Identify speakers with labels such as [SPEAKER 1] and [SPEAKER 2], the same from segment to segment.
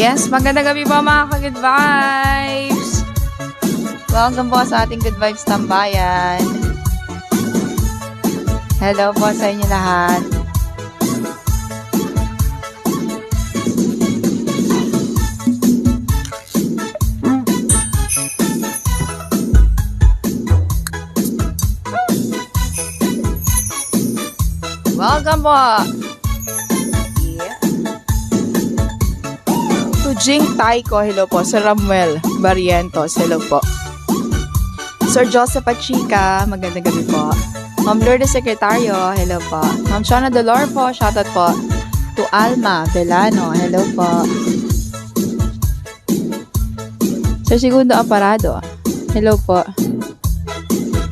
[SPEAKER 1] Yes, magandang gabi po mga ka-Good Vibes! Welcome po sa ating Good Vibes Tambayan. Hello po sa inyo lahat. Welcome po! Jing Taiko, hello po. Sir Ramuel Barrientos, hello po. Sir Joseph Pachica, magandang gabi po. Ma'am Lourdes Secretario, hello po. Ma'am Shana Dolor po, shoutout po. To Alma Delano, hello po. Sir Segundo Aparado, hello po.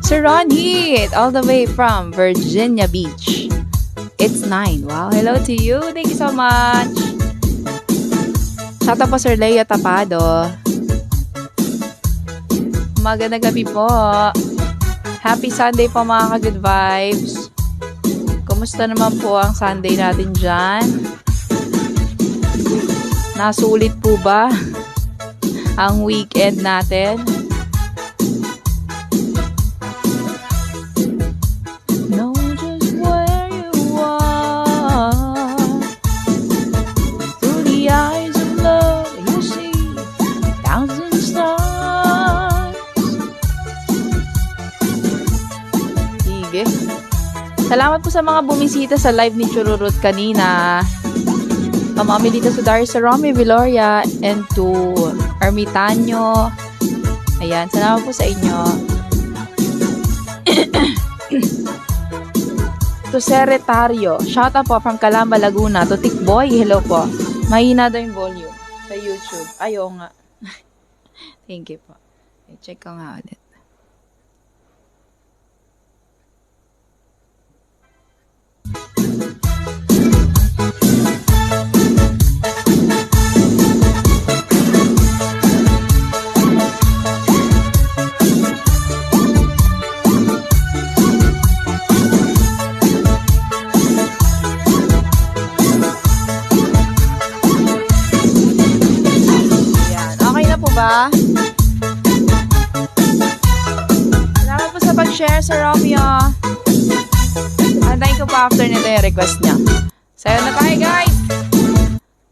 [SPEAKER 1] Sir Ron Heat, all the way from Virginia Beach. It's 9. Wow, hello to you. Thank you so much. Shoutout po Sir Leo Tapado. Magandang gabi po. Happy Sunday po mga ka-Good Vibes. Kumusta naman po ang Sunday natin dyan? Nasulit po ba ang weekend natin? Know just where you are. Through the eyes of love, you see 1,000 stars. Sige. Salamat po sa mga bumisita sa live ni Chururut kanina. Mamami dito sa Darius Romy Viloria and to Ermitanyo. Ayan, salamat po sa inyo. To Secretario, shoutout po from Calamba, Laguna. To Tikboy, hello po. Mahina daw yung volume sa YouTube. Ayaw nga. Thank you po. Check ko nga ulit. Ba? Salamat po sa pag-share sa Romeo. Antayin ko pa after nito yung request niya. Sayo na tayo guys!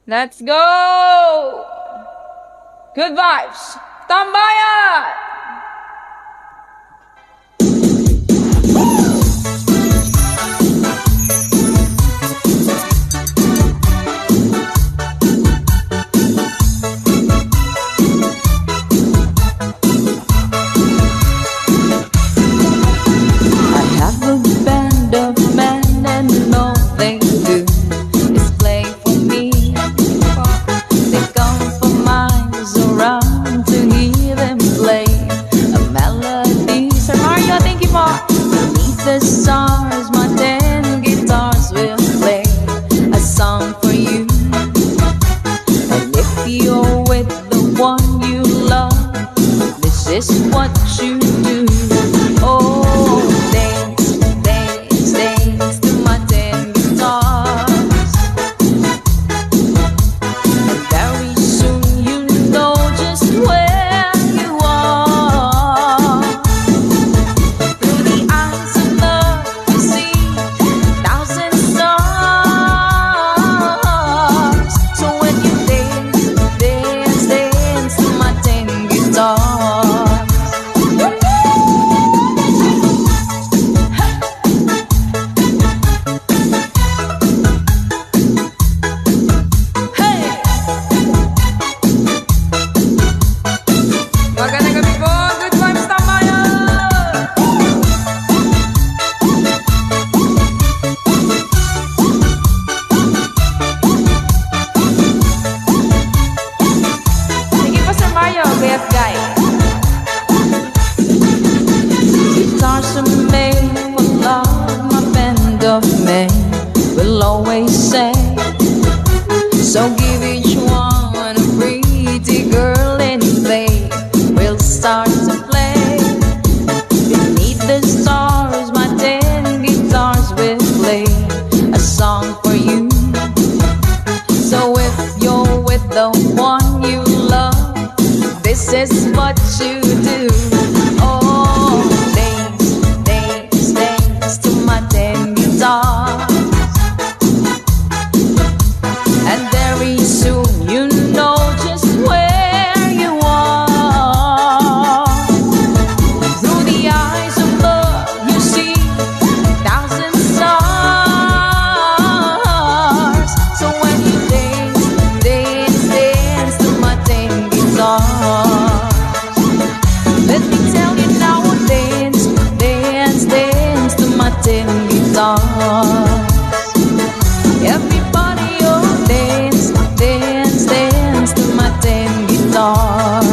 [SPEAKER 1] Let's go! Good vibes! Tambayan! The stars, my 10 guitars will play a song for you. And if you're with the one you love, this is what you do. Oh, dance, dance, dance to my 10 guitars. And very soon you know just where you are. Through the eyes of love, you guitars. Everybody, oh, dance, dance, dance to my 10 guitars.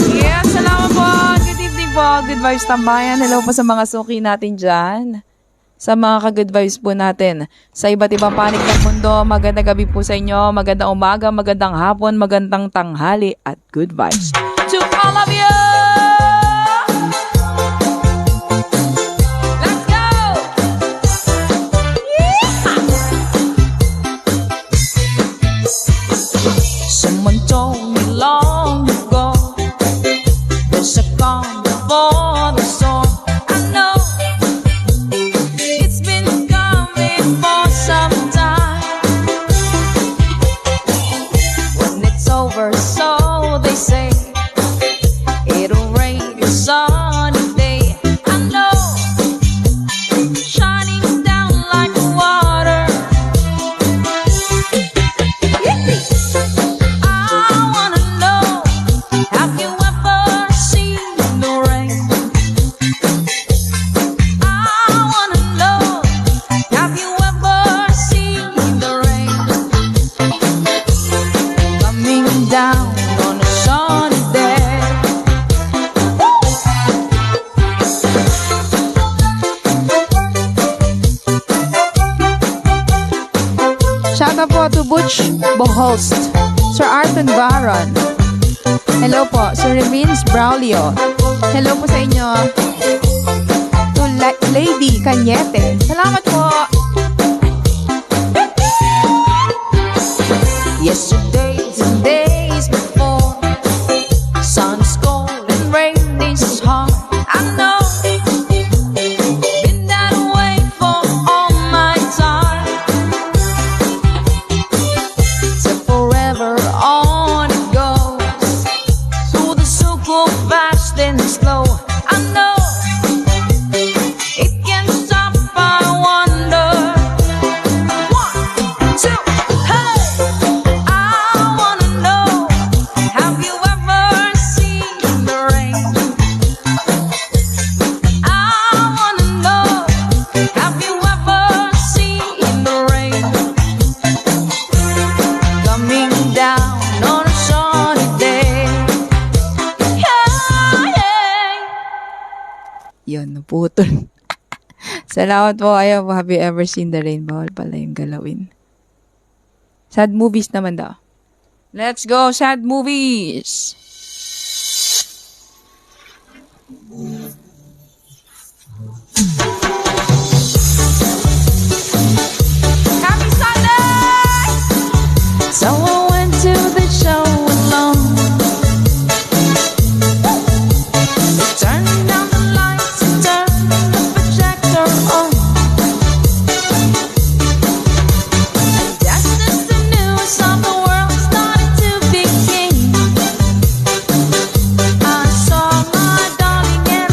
[SPEAKER 2] Yes, salamat po. Good evening po. Good vibes tambayan. Hello po sa mga suki natin dyan. Sa mga ka-good vibes po natin. Sa iba't ibang panig ng mundo, magandang gabi po sa inyo. Magandang umaga, magandang hapon, magandang tanghali at good vibes to all of you! Let's go!
[SPEAKER 1] Someone told me long ago there's a calm before the storm. I know it's been coming for some time. When it's over, so they say, it'll rain a sunny day. I know, shining down like water. I wanna know, have you ever seen the rain? I wanna know, have you ever seen the rain? Coming down on a sunny day.
[SPEAKER 2] Shout out po to Butch Boholst, Sir Arthur Baron. Hello po, Sir Revins Braulio. Hello po sa inyo. To Lady Cañete. Salamat po.
[SPEAKER 1] Yesterdays and days before, sun is cold and rain is hard. I know, been that way for all my time. So forever on it goes, through the circle fast and slow. I know, it can stop, I wonder. 1, 2, hey! I wanna know, have you ever seen the rain? I wanna know, have you ever seen the rain? Coming down on a sunny day. Yeah, yeah.
[SPEAKER 2] Yun, naputol. Salamat po kayo. Have you ever seen the rain? Bawal pala yung galawin. Sad movies naman daw. Let's go, sad movies!
[SPEAKER 1] Happy Sunday! So I went to the show alone. Turned down the lights and turned the projector on. And just as the news of the world started to begin, I saw my darling and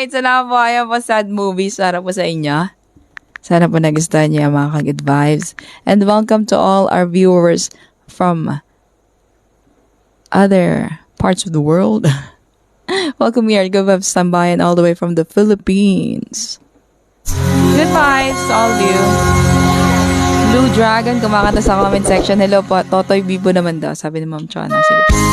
[SPEAKER 2] Alright, salamat po. Ayan po, sad movies. Para po sa inyo. Sana po nagustuhan niyo yung mga ka-good vibes. And welcome to all our viewers from other parts of the world. Welcome here at Good Vibes Tambayan all the way from the Philippines. Good vibes to all of you. Blue Dragon, kumakanta sa comment section. Hello po, Totoy Bibo naman daw. Sabi ni Ma'am Chona. Sige.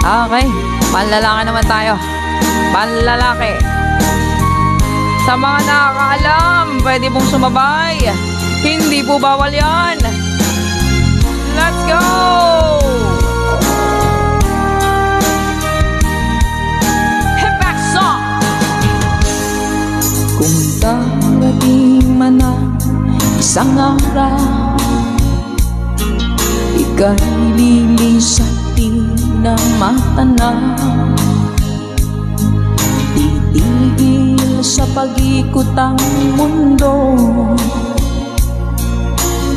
[SPEAKER 2] Okay, panlalaki naman tayo. Panlalaki. Sa mga nakakaalam, pwede pong sumabay. Hindi po bawal yan. Let's go! Hip back song!
[SPEAKER 1] Kung darating man ang isang araw, ika'y lilisat na matanaw, titigil sa pag-ikot ang mundo,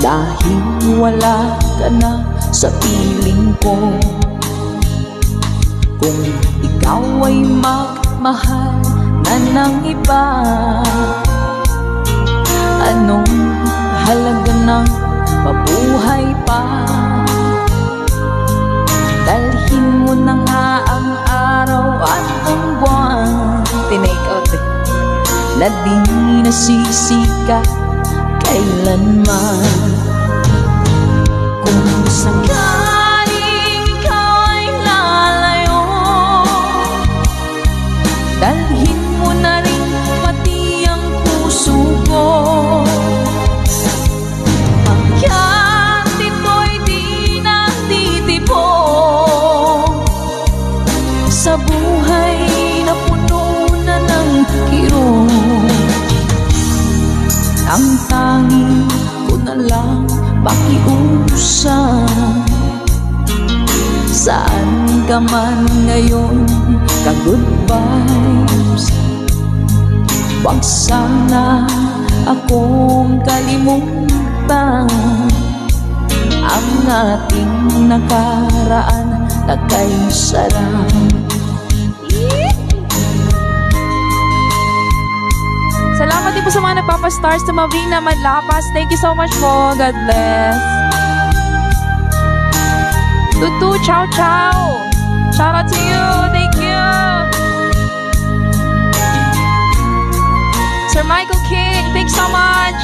[SPEAKER 1] dahil wala ka na sa piling ko. Kung ikaw ay magmahal na ng iba, anong halaga ng mabuhay pa? Dalhin mo na nga ang araw at ang buwan,
[SPEAKER 2] Tinake out eh.
[SPEAKER 1] na di nasisikat kailanman. Kung sakaling ikaw ay lalayo, dalhin mo na rin pati ang puso ko. Hanggang dito'y di natitipon sa buhay na puno na ng kirot. Ang tanging ko na lang pakiusap, saan ka man ngayon, ka-good vibes, wag sana akong kalimutan ang ating nakaraan na kay sarap.
[SPEAKER 2] Salamat din po sa mga nagpapastars to Mavina Madlapas. Thank you so much po. God bless. Tutu, ciao, ciao. Shout out to you. Thank you. Sir Michael King, thanks so much.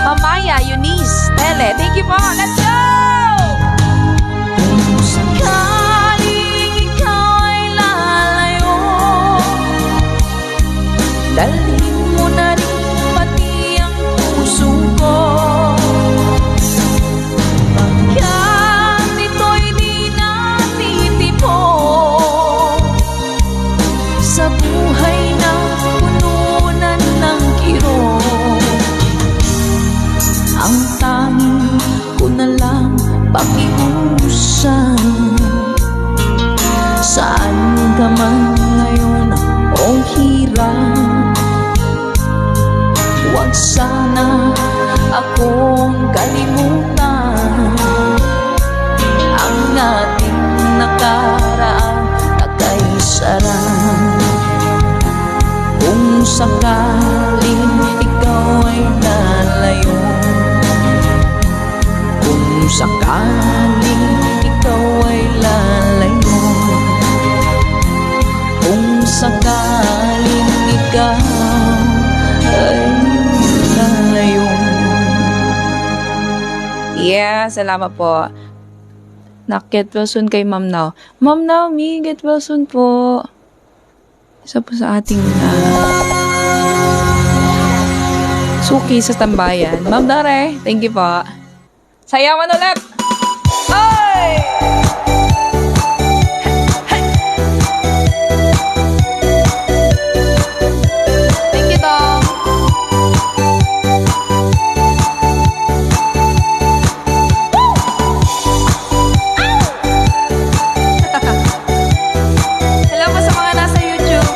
[SPEAKER 2] Mamaya, Eunice, Tele, thank you po. Let's go!
[SPEAKER 1] Kung sakaling ikaw ay lalayo, dalhin mo na rin pati ang puso ko. Hanggang dito'y di natitipon sa buhay na pununan ng kirot. Ang tanging ko na lang pakiusap, saan ka man ngayon o hirap, wag sana akong kalimutan ang ating nakaraan na kay sarap. Kung sakaling ikaw ay lalayo, kung sakaling ikaw ay lalayo, kung sakaling ikaw ay lalayo.
[SPEAKER 2] Yeah, salamat po. Get well soon kay Ma'am Now. Ma'am Now, get well soon po. Isa po sa ating suki sa tambayan. Ma'am Dare, thank you po. Sayawan ulit! Ay! Thank you, Tom. Hello po sa mga nasa YouTube.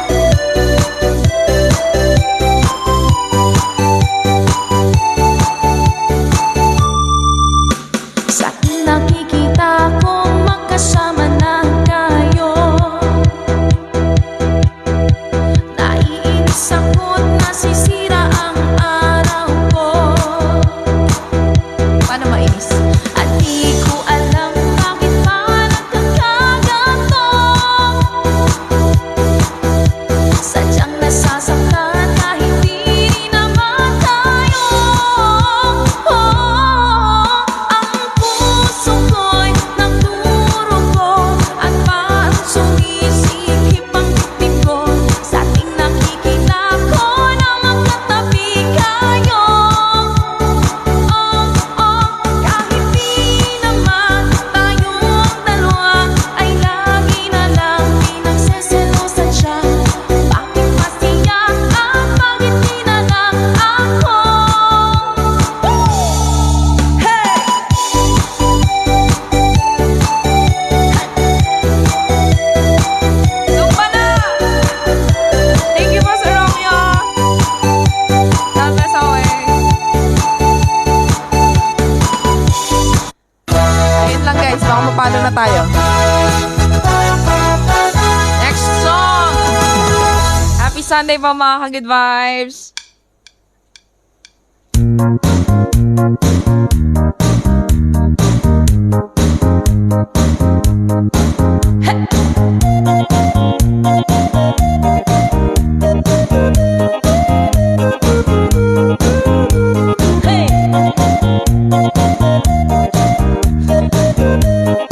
[SPEAKER 1] Sa nakikita kong
[SPEAKER 2] Sunday po mga ka-good vibes.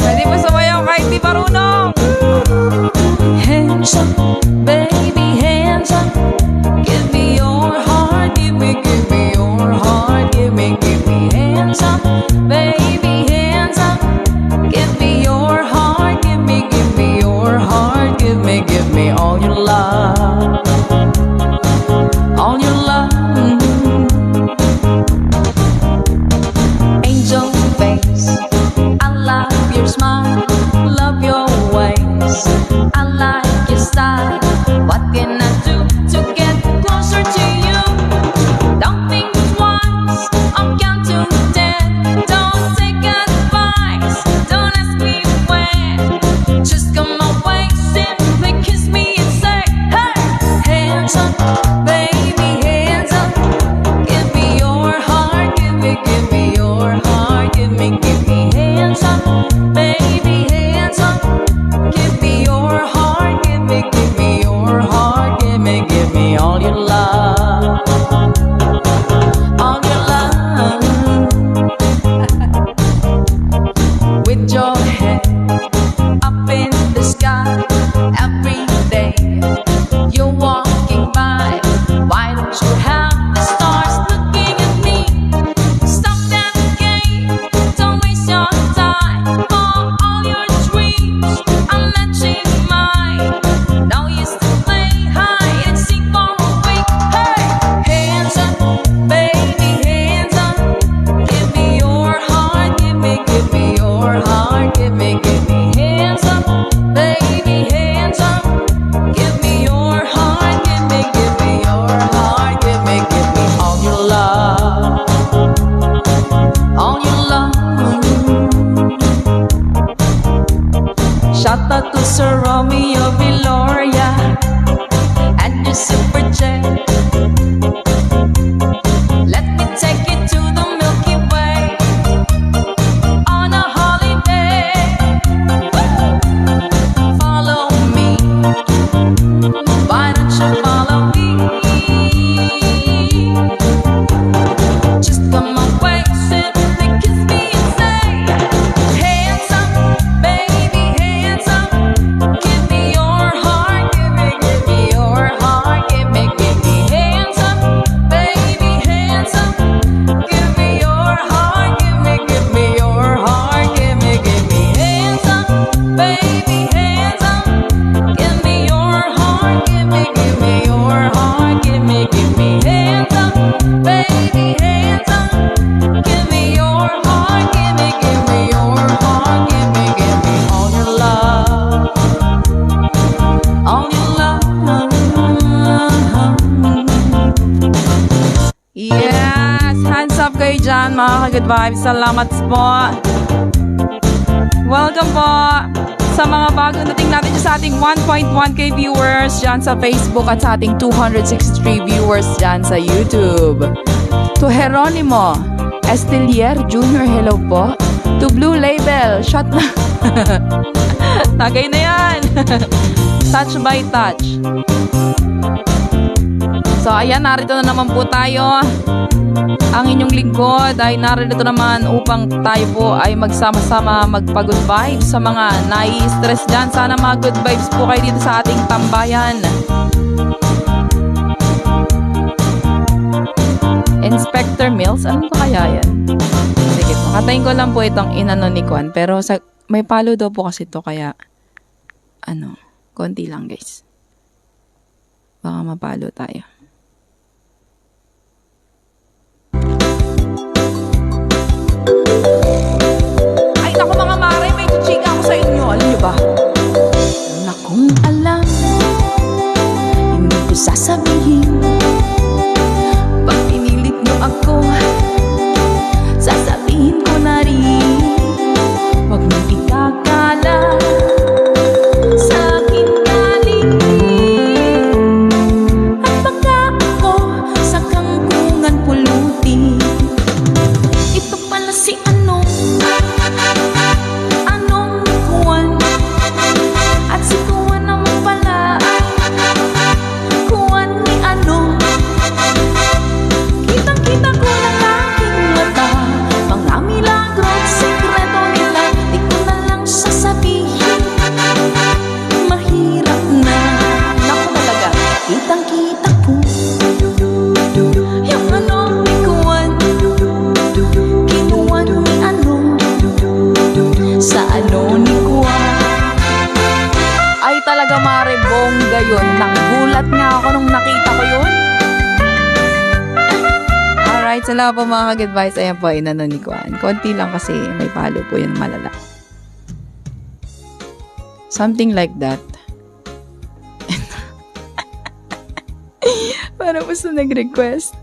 [SPEAKER 2] Pwede mo sumayaw kahit di marunong.
[SPEAKER 1] Hands up, baby, hands up. Give me your heart, give me your heart, give me hands up, baby, hands up. Give me your heart, give me your heart, give me all your love, all your love. Angel face, I love your smile, love your ways, I like your style. What can I do to get closer to you? Don't think twice, I'll count to 10. Don't take advice, don't ask me when. Just come my way, simply kiss me and say, hey, hands up, baby, hands up. Give me your heart, give me your heart, give me hands up, baby, hands up. Give me your heart, give me your heart, give me all your love, all your love. With your head up in the sky, every day you're walking by. Why don't you have the stars looking at me? Stop that game, don't waste your time. For all your dreams, I'm matching mine. No use to play hide and seek for a week. Hey, hands up, baby, hands up. Give me your heart, give me your heart, give me hands up, baby, hands up. Give me your heart, give me your heart, give me all your love, all your love. Shout out to Sir Romeo Viloria and your super jet. Let me take you to the Milky Way on a holiday. Follow me, why don't you follow me? Just come my way, simply kiss me and say, hands up, baby, hands up. Give me your heart, give me your heart, give me hands up, baby, hands up. Give me your heart, give me your heart, give me hands up, baby, hands up. Give me your heart, give me your heart, give me hands up, baby, hands up. Give me your heart, give me your heart, give me all your love, all your love.
[SPEAKER 2] Yes, hands up kayo dyan mga ka-good vibes. Salamat po. Welcome po sa mga bagong dating natin dyan sa ating 1.1k viewers dyan sa Facebook at sa ating 263 viewers dyan sa YouTube. To Geronimo Estelier Jr., hello po. To Blue Label, shot na. Tagay na yan. Touch by touch. So ayan, narito na naman po tayo. Ang inyong lingkod ay narito naman upang tayo po ay magsama-sama magpa-good vibes sa mga nai-stress dyan. Sana mga good vibes po kayo dito sa ating tambayan. Inspector Mills, ano ba kaya yan? Sige po, katayin ko lang po itong inano ni Kwan. Pero may palo daw po kasi ito, kaya konti lang guys. Baka mapalo tayo. Ay, naku mga mare, may chichika ako sa inyo. Alam nyo ba?
[SPEAKER 1] Na kung alam, hindi ko sasabihin. Pag pinilit mo ako, sasabihin ko na rin. Huwag mong ikakala sa akin galing.
[SPEAKER 2] Alright, salamat po mga ka-advice. Ayan po, inano ni Kwan. Konti lang kasi may palo po yung malala. Something like that. Para po sa nag-request.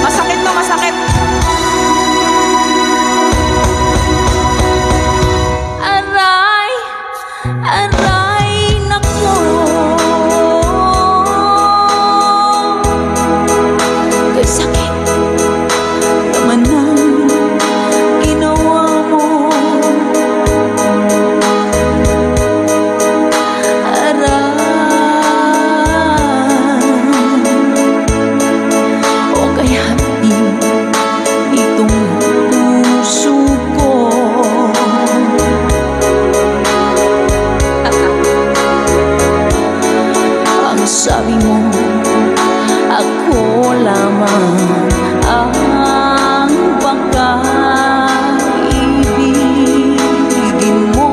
[SPEAKER 2] Masakit to, masakit.
[SPEAKER 1] Aray, aray, nako. Kay sakit naman ang ginawa mo. Aray, o kay hati itong puso ko. Ang sabi mo, ako lamang ang pagkaibigin mo.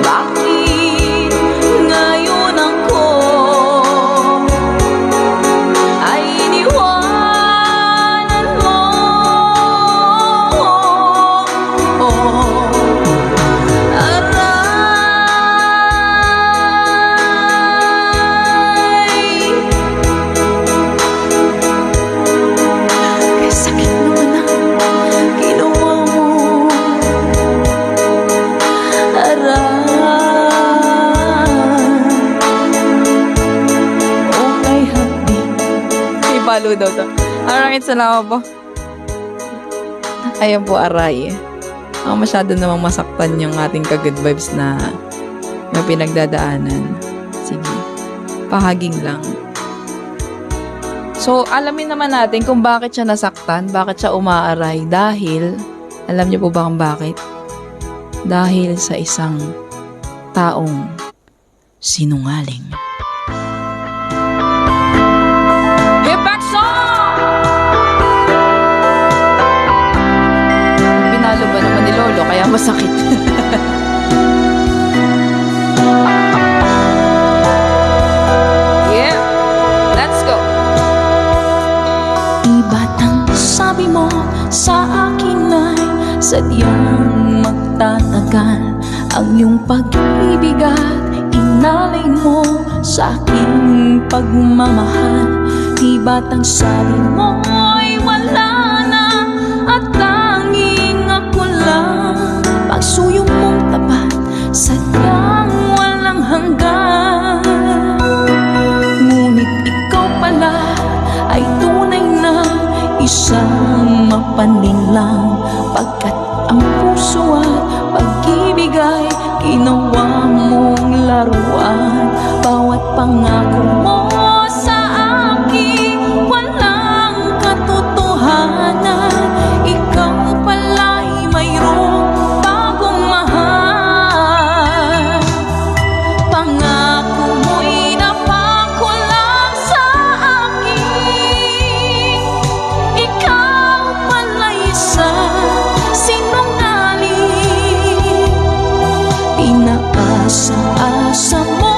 [SPEAKER 1] Bakit ngayon ako ay iniwanan mo? Aray, kay sakit naman ang ginawa mo. Aray, o kay hapdi
[SPEAKER 2] May palo daw to. Alright, salamat po. Ayan po, aray. Ang masyado namang masaktan yung ating ka-good vibes na may pinagdadaanan. Sige, pahaging lang. So, alamin naman natin kung bakit siya nasaktan, bakit siya umaaray. Dahil, alam niyo po ba kung bakit? Dahil sa isang taong sinungaling. Hip back song! Pinalo ba naman ni Lolo kaya masakit? Yeah, let's go.
[SPEAKER 1] Iba't ang sabi mo sa akin ay sadyang magtatagal. Ang iyong pag-ibig at inalay mo sa aking pagmamahal. Iba't ang sabi mo ay wala na at tanging ako lang. Pagsuyo mong tapat sadyang walang hanggan. Ngunit ikaw pala ay tunay na isang mapaninlang. Pagkat ang puso at pag-ibig ay ginawa mong laruan. Bawat pangako mo sa akin walang katotohanan. Ikaw pala'y mayroong bagong mahal. Pangako mo'y napako lang sa akin. Ikaw pala'y isang sinungaling. Pinaasa-asa mo,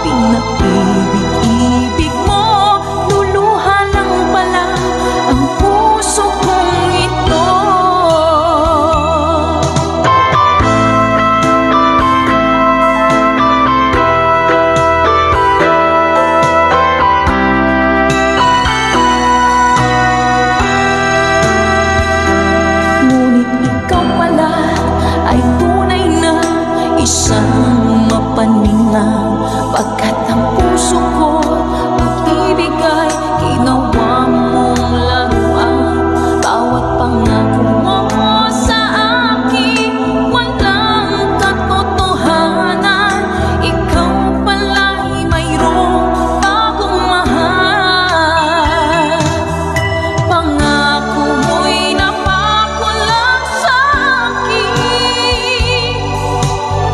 [SPEAKER 1] pinaibig-ibig mo, luluha lang pala ang puso kong ito. Ngunit ikaw pala ay tunay na isang mapaninlang. Pagkat ang puso ko pag-ibig ay ginawa mong laruan. Bawat pangako mo sa akin walang katotohanan. Ikaw pala'y mayroong bagong mahal. Pangako mo'y napako lang sa akin.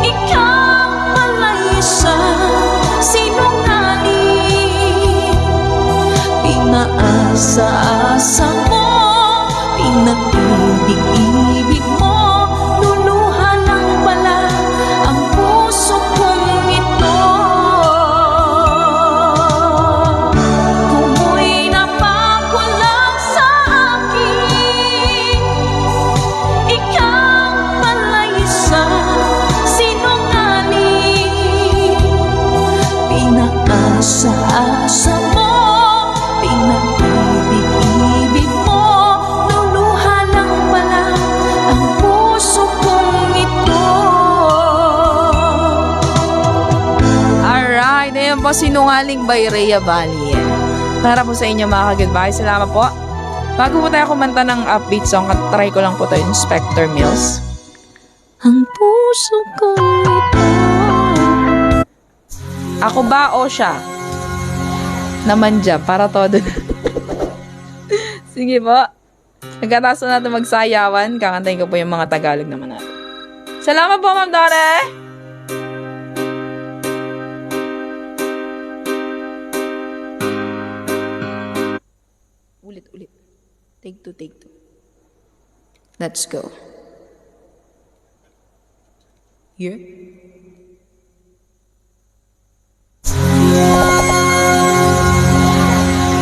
[SPEAKER 1] Ikaw pala'y isang sinungaling. Pinaasa-asa mo, pinaibig
[SPEAKER 2] po, Sinungaling by Rhea Bali. Para po sa inyo mga ka-goodbye. Salamat po. Bago po tayo kumanta ng upbeat song, at try ko lang po ito, Inspector Mills. Ang puso ko ito. Ako ba o siya? Naman dyan, para todo. Sige po. Nagkataso natin magsayawan. Kakantayin ko po yung mga Tagalog naman natin. Salamat po, Ma'am Dore! Ulit. Take two. Let's go. Here.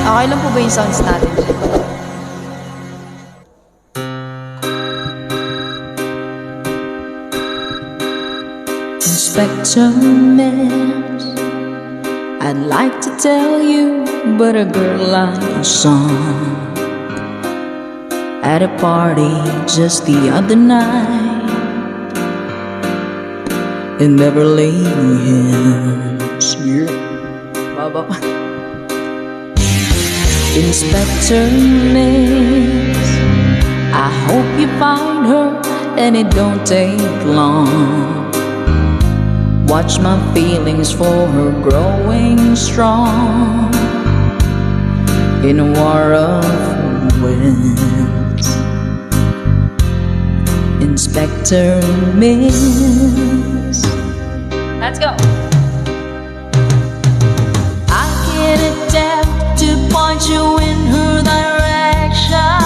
[SPEAKER 2] Okay lang po ba yung sounds natin dyan? Inspector Mills, I'd like to tell you, but a girl like a song at a party just the other night in Beverly Hills. Yeah. Baba. Inspector Mills, I hope you find her and it don't take long. Watch my feelings for her growing strong in a war of winds. Inspector Mills, let's go. I can't attempt to point you in her direction.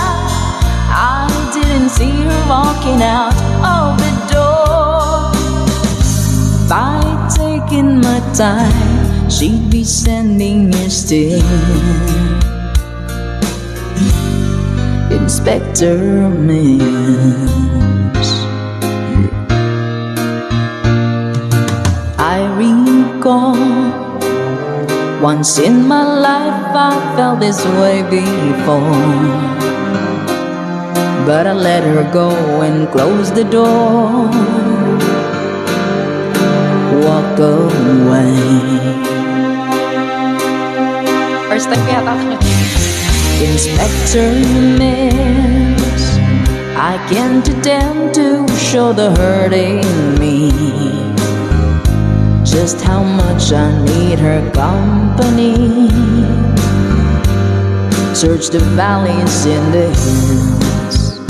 [SPEAKER 2] I didn't see her walking out of the door. By taking my time, she'd be sending you still. Inspector Mills, I recall once in my life I felt this way before, but I let her go and close the door. Walk away. First time kaya tayo. Inspector Mills, I can't attempt to show the hurt in me, just how much I need her company. Search the valleys in the hills,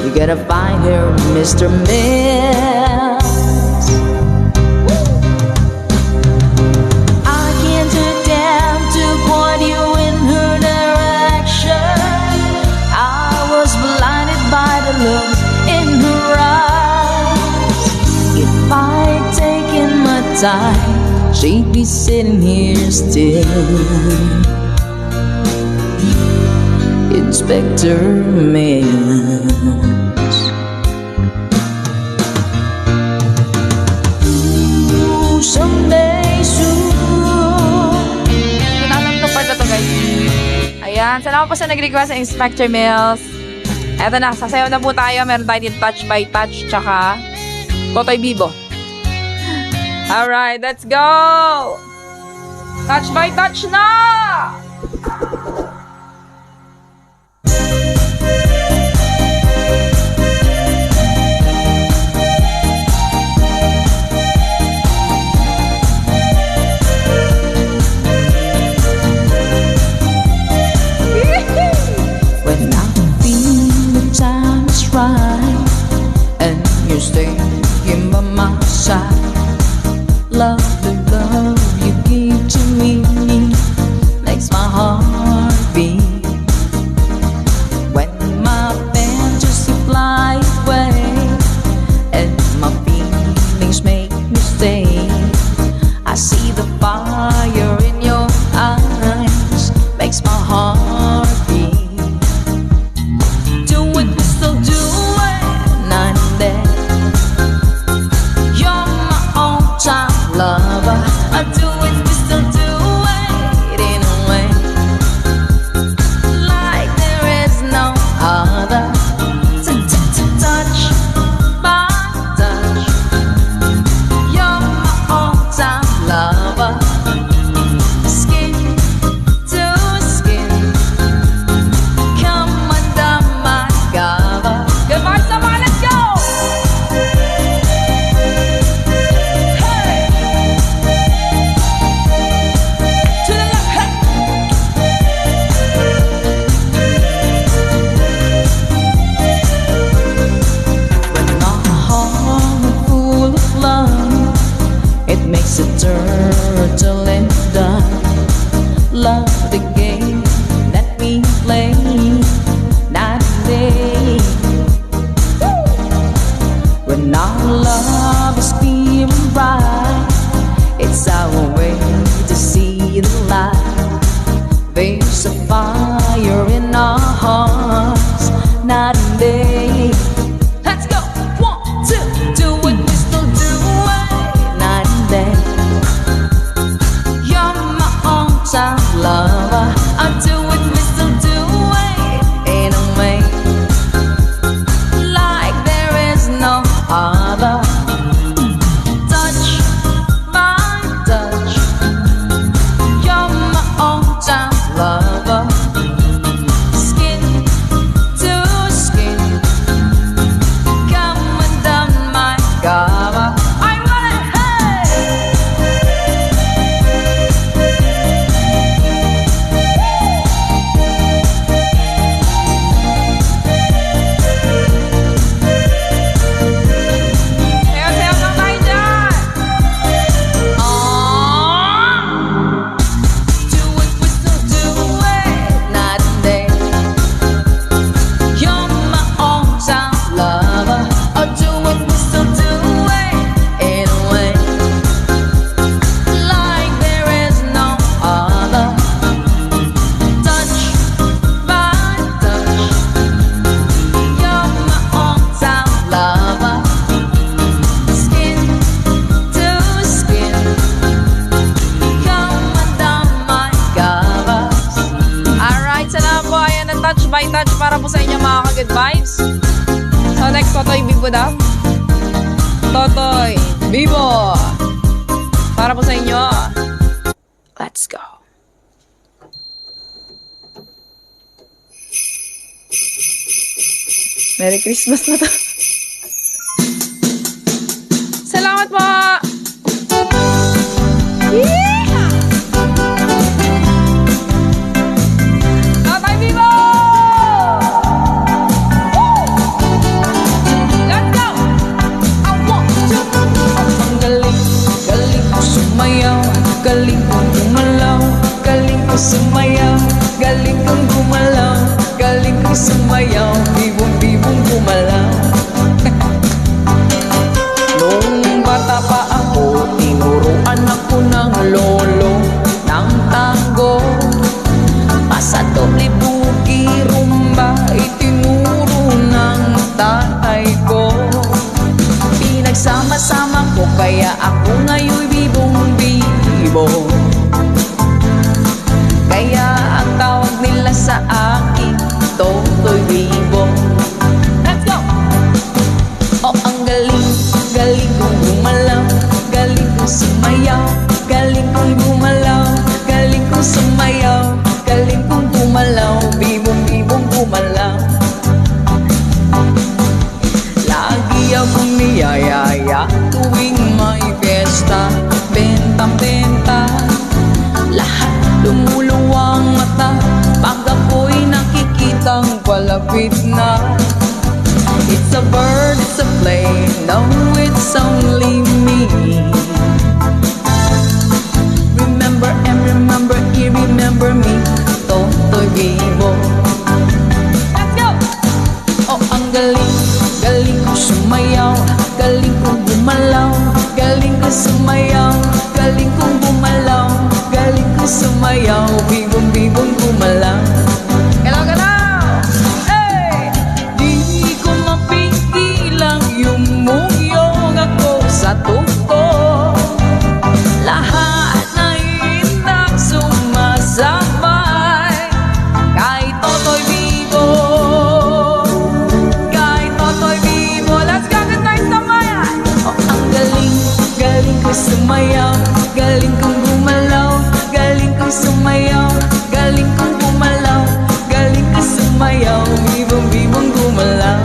[SPEAKER 2] you gotta find her, Mr. Mills. Looks in her eyes. If I'd taken my time, she'd be sitting here still. Inspector Mills. Ooh, someday soon. Kung alam ko pa ito guys. Ayan, salamat po sa nag-request sa Inspector Mills. Eto na, sasayaw na po tayo. Meron tayo din Touch by Touch, tsaka Totoy Bibo. Alright, let's go! Touch by Touch na! And you stay in by my side. Love the love you give to me makes my heart Finishing touch para po sa inyo mga ka-good vibes. So next, Totoy Bibo daw. Totoy Bibo. Para po sa inyo. Let's go. Merry Christmas na to. Salamat po! Yeah! Totoy Bibo! Woo! Let's go! I want to.
[SPEAKER 1] Ang galing, galing ko sumayaw, galing kong gumalaw, galing ko sumayaw, galing kong gumalaw, galing kong sumayaw, bibong-bibong gumalaw. Nung bata pa ako, tinuruan ako ng lolo ng tango. Pasa doble bugi, rumba, itinuro ng tatay ko. Pinagsama-sama ko, kaya ako ngayon'y bibong-bibo. Kaya ang tawag nila sa akin, Totoy Bibo. Let's go! Oh, ang galing, galing kong gumalaw, galing kong sumayaw, galing kong gumalaw, galing kong sumayaw, galing kong gumalaw, bibong-bibong gumalaw. Lagi akong niyayaya tuwing may piyesta, bentang-benta, lahat lumuluwang mata pag ako'y nakikitang palapit na. It's a bird, it's a plane, no, it's only me. Remember and remember, you remember me, Totoy Bibo. Let's go! Oh, ang galing, galing kong sumayaw, galing kong gumalaw, galing kong sumayaw, galing kong gumalaw, galing kong sumayaw, bibong-bibong gumalaw. Hello, hello! Hey! Di ko mapigilang yumuyong ako sa tukto. Lahat na inang sumasabay kay Totoy Bibo. Kay Totoy Bibo. Let's go, good night, Samayan! Oh, ang galing, galing ko sumayaw, galing kong gumalaw, galing kong sumayaw, galing kong gumalaw, galing kong sumayaw, bibong-bibong gumalaw.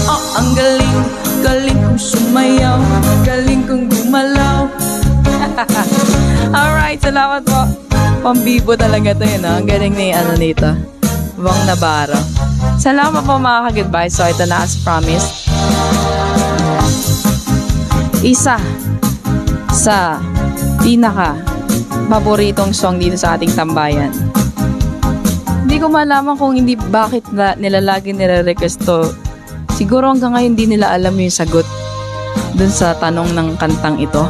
[SPEAKER 1] Oh, ang galing, galing kong sumayaw, galing kong gumalaw.
[SPEAKER 2] Alright, salamat po. Pambibo talaga to yun, ha? Ang galing ni ano nito. Bang Navarro. Salamat po mga ka-good vibes. So ito na as promised. Isa sa pinaka paboritong song dito sa ating tambayan. Hindi ko malaman kung hindi bakit nila lagi nire-request to. Siguro hanggang ngayon hindi nila alam yung sagot dun sa tanong ng kantang ito.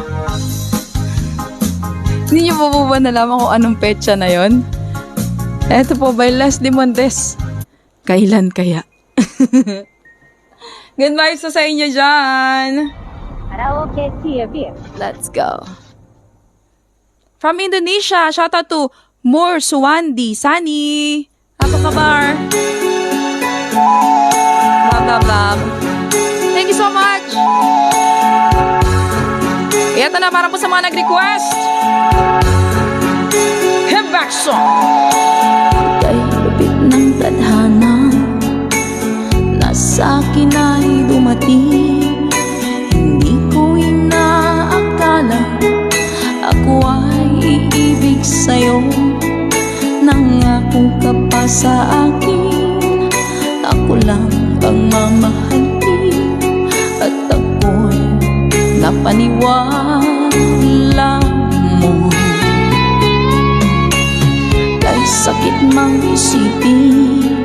[SPEAKER 2] Hindi niyo po ba nalaman kung anong petsa na yon? Eto po by Leslie Montes. Kailan kaya? Good vibes sa inyo dyan!
[SPEAKER 3] Karaoke TV.
[SPEAKER 2] Let's go. From Indonesia, shout out to Moore Suwandi Sani. Apa kabar? Love, love, love. Thank you so much. Ito na para po sa mga nag-request. Hip back song.
[SPEAKER 1] Kay lupit ng tadhana na sa akin ay dumating. Hindi ko inaakala ako ay iibig sa'yo. Nangako ka pa sa akin, ako lang ang mamahalin. At ako'y napaniwala mo. Kay sakit mang isipin,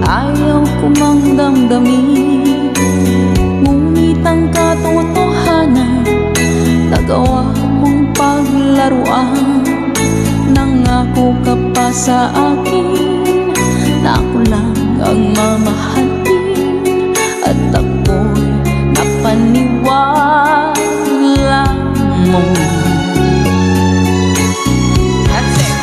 [SPEAKER 1] ayaw ko mang damdamin. Ngunit ang katotohanan, nagawa mong paglaruan. Nangako ka pa sa akin, na ako lang ang mamahalin. At ako'y napaniwala mo.
[SPEAKER 2] That's it.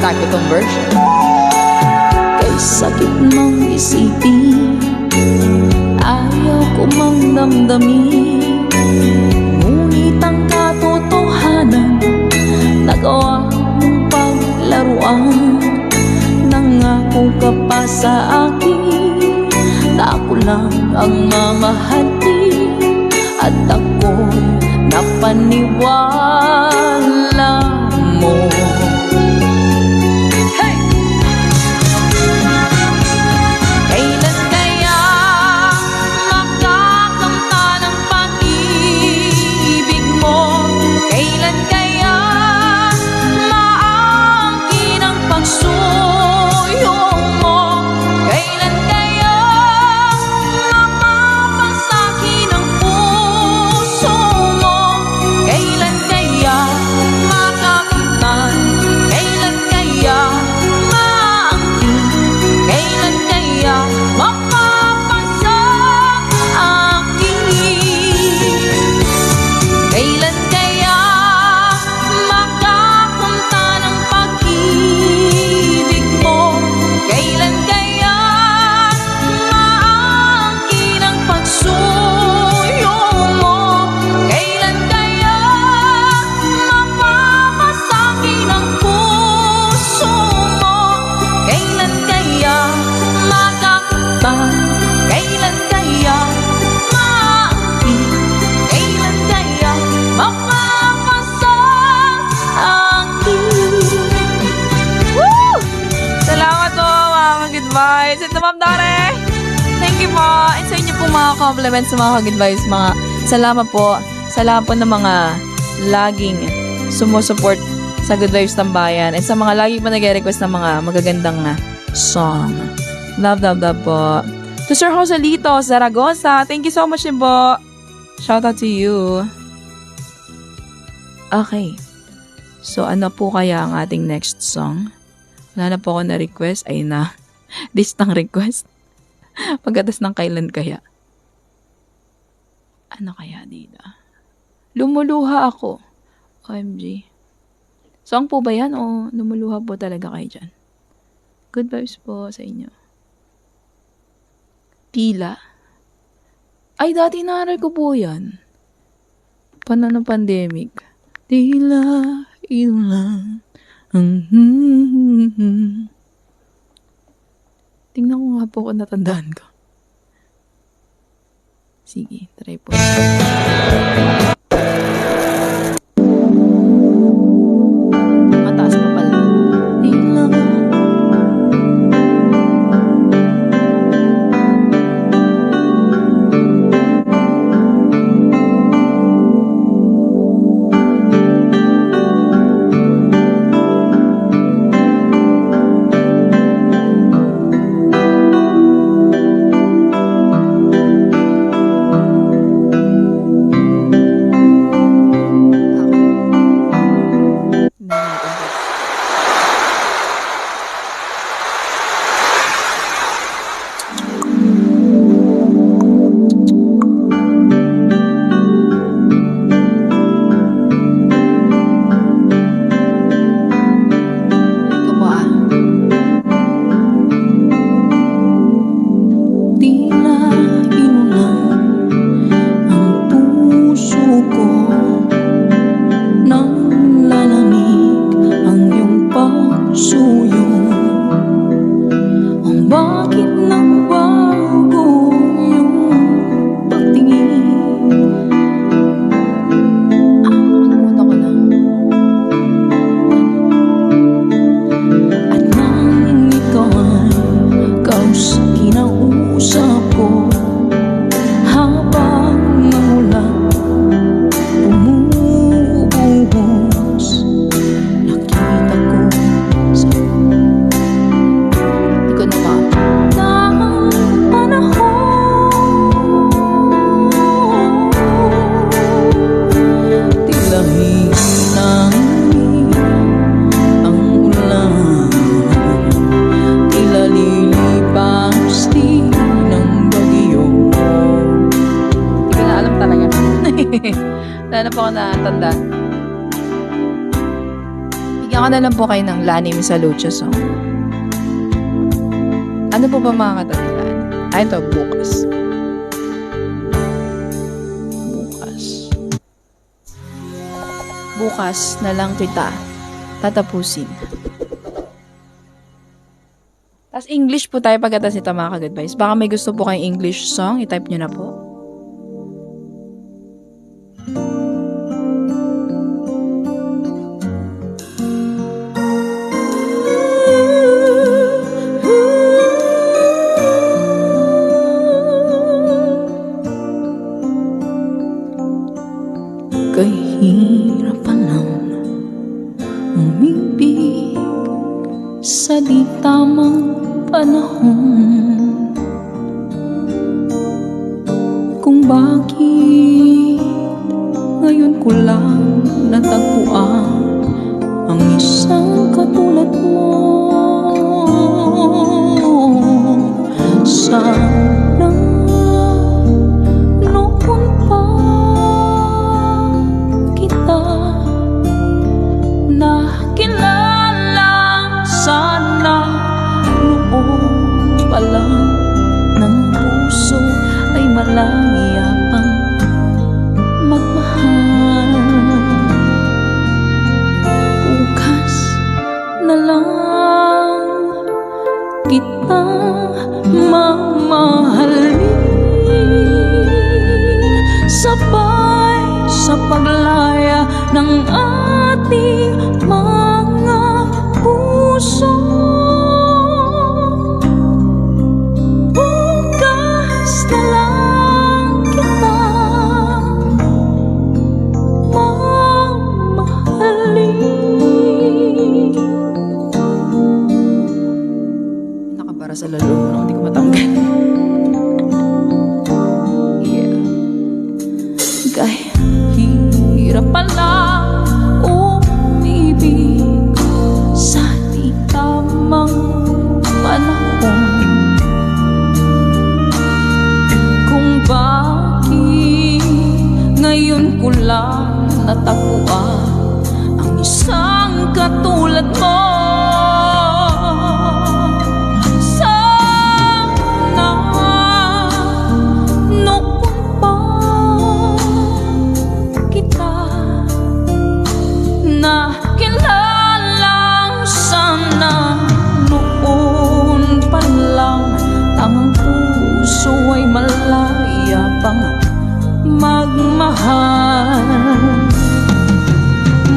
[SPEAKER 2] type itong version.
[SPEAKER 1] Kay sakit mang isipin, ayaw ko mang damdamin, ngunit ang katotohanan, nagawa mong paglaruan. Nangako ka pa sa akin na ako lang ang mamahalin, at ako'y napaniwala mo. Kailan kaya makakamta ng pag-ibig mo? Kailan kaya maangkin ang pagsuyo mo? Kailan kaya mapapasakin ang puso mo? Kailan kaya makakamtan? Kailan kaya maangkin? Kailan kaya mapapasa akin? Kailan kaya makakamta ng pag-ibig mo? Kailan kaya maangkin ang pagsuyo mo? Kailan kaya mapapasakin ang puso mo? Kailan kaya makakamtan? Kailan kaya maangkin? Kailan kaya mapapasa akin?
[SPEAKER 2] Woo! Salamat po, mga ka-good vibes. Ito, Ma'am Dore. Thank you po. And sa inyo po mga compliments sa mga ka-good vibes. Salamat po. Salamat po ng mga laging sumusuport sa Good Vibes Tambayan. And sa mga laging pa nag-request ng mga magagandang song. Love, love, love po. To Sir Joselito Zaragoza, thank you so much din po. Shout out to you. Okay. So, ano po kaya ang ating next song? Wala na po ako na-request. Ay na. Listang request. Pagkatas ng kailan kaya? Ano kaya dito? Lumuluha ako. OMG. Song po ba yan o lumuluha po talaga kayo dyan? Good vibes po sa inyo. Tila. Ay, dati naaral ko po yan. Paano ng pandemic? Tila, yun lang. Tingnan ko nga po kung natandaan ko. Sige, try po. Mataas pa pala. Tila. Wala na po ako natanda. Bigyan ko Bigyan ko na lang po kayo ng Lani Misalucha song. Ano po ba mga katandaan? Ito, bukas. Bukas na lang kita tatapusin. Tapos English po tayo pagkatas nito mga ka-advice. Baka may gusto po kayong English song, i-type nyo na po.
[SPEAKER 1] Kahirapan lang umibig sa di tamang panahon, kung bakit ngayon ko lang natagpuan ang isang katulad mo. Sana noon pa kita nakilala, sana noon pa lang ng puso ay malaya pang magmahal. Bukas na lang kita mamahalin, sabay sa paglaya ng ating mga puso. Bukas na lang kita mamahalin.
[SPEAKER 2] Nakabara sa lalo mo, hindi ko matanggal. Yeah.
[SPEAKER 1] Kahirap pala umibig sa di tamang panahon, kung bakit ngayon ko lang natagpuan ang isang katulad mo. Sana noon pa kita nakilala, sana noon pa lang tangang puso ay malaya pang magmahal.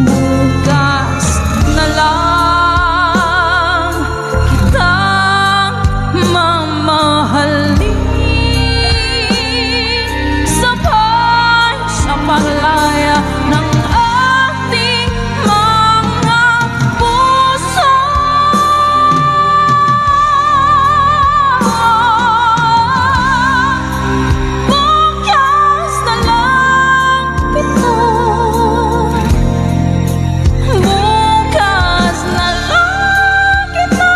[SPEAKER 1] Bukas na lang kitang mamahalin, sabay sa paglaya ng ating mga puso. Bukas na lang kita, bukas na lang kita,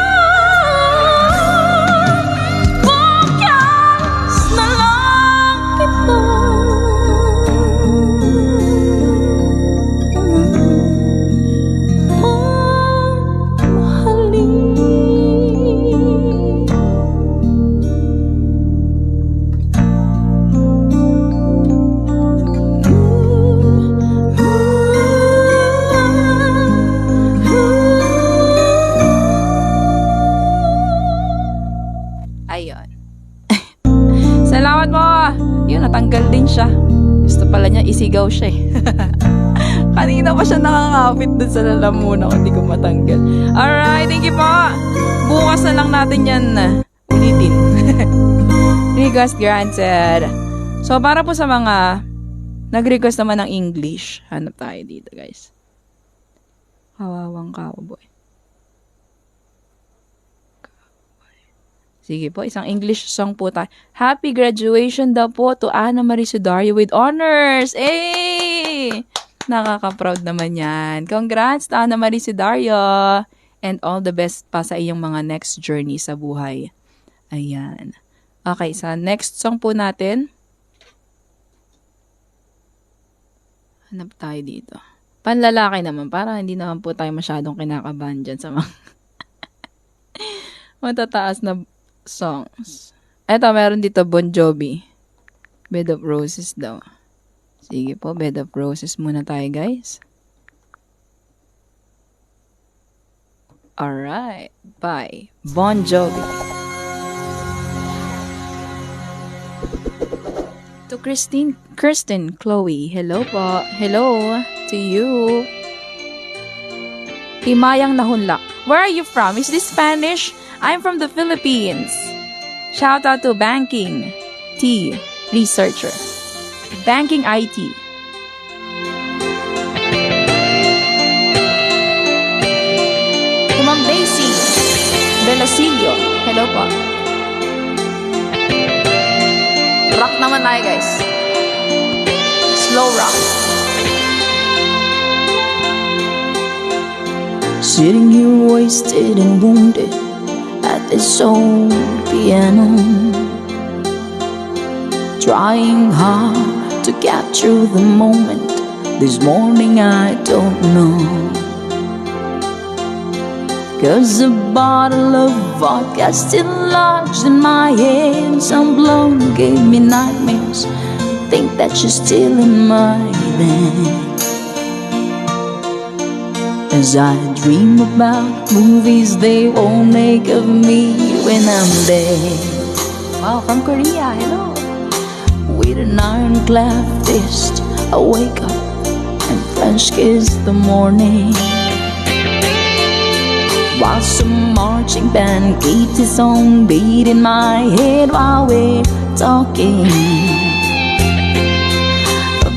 [SPEAKER 1] bukas na lang kita
[SPEAKER 2] Ayun. Salamat po. Yun, natanggal din siya. Gusto pala niya isigaw siya eh. Kanina pa siya nakakapit dun sa lalamunan ko, hindi ko matanggal. Alright, thank you po. Bukas na lang natin yan ulitin. Request granted. So, para po sa mga nag-request naman ng English, hanap tayo dito, guys. Kawawang cowboy. Sige po, isang English song po tayo. Happy graduation daw po to Ana Marie Sudario with honors. Eh! Nakaka-proud naman yan. Congrats to Ana Marie Sudario. And all the best pa sa iyong mga next journey sa buhay. Ayan. Okay, sa next song po natin. Hanap tayo dito. Panlalaki naman, para hindi naman po tayo masyadong kinakabahan dyan sa mga matataas na songs. Eto, meron dito Bon Jovi. Bed of Roses daw. Sige po, Bed of Roses muna tayo, guys. Alright, bye. Bon Jovi. To Kristen, Chloe, hello po. Hello to you. Himayang Nahunlak. Where are you from? Is this Spanish? I'm from the Philippines. Shout out to Banking T Researcher. Banking IT. To Ma'am Daisy Velosilio. Hello po. Rock naman tayo, guys. Slow rock.
[SPEAKER 1] Sitting here wasted and wounded at this old piano, trying hard to capture the moment. This morning I don't know, 'cause a bottle of vodka still lodged in my head. Some blow gave me nightmares. Think that you're still in my bed. As I dream about movies they won't make of me when I'm dead.
[SPEAKER 2] Wow, from Korea. Hello.
[SPEAKER 1] With an ironclad fist, I wake up and French kiss the morning, while some marching band keeps its own beat in my head while we're talking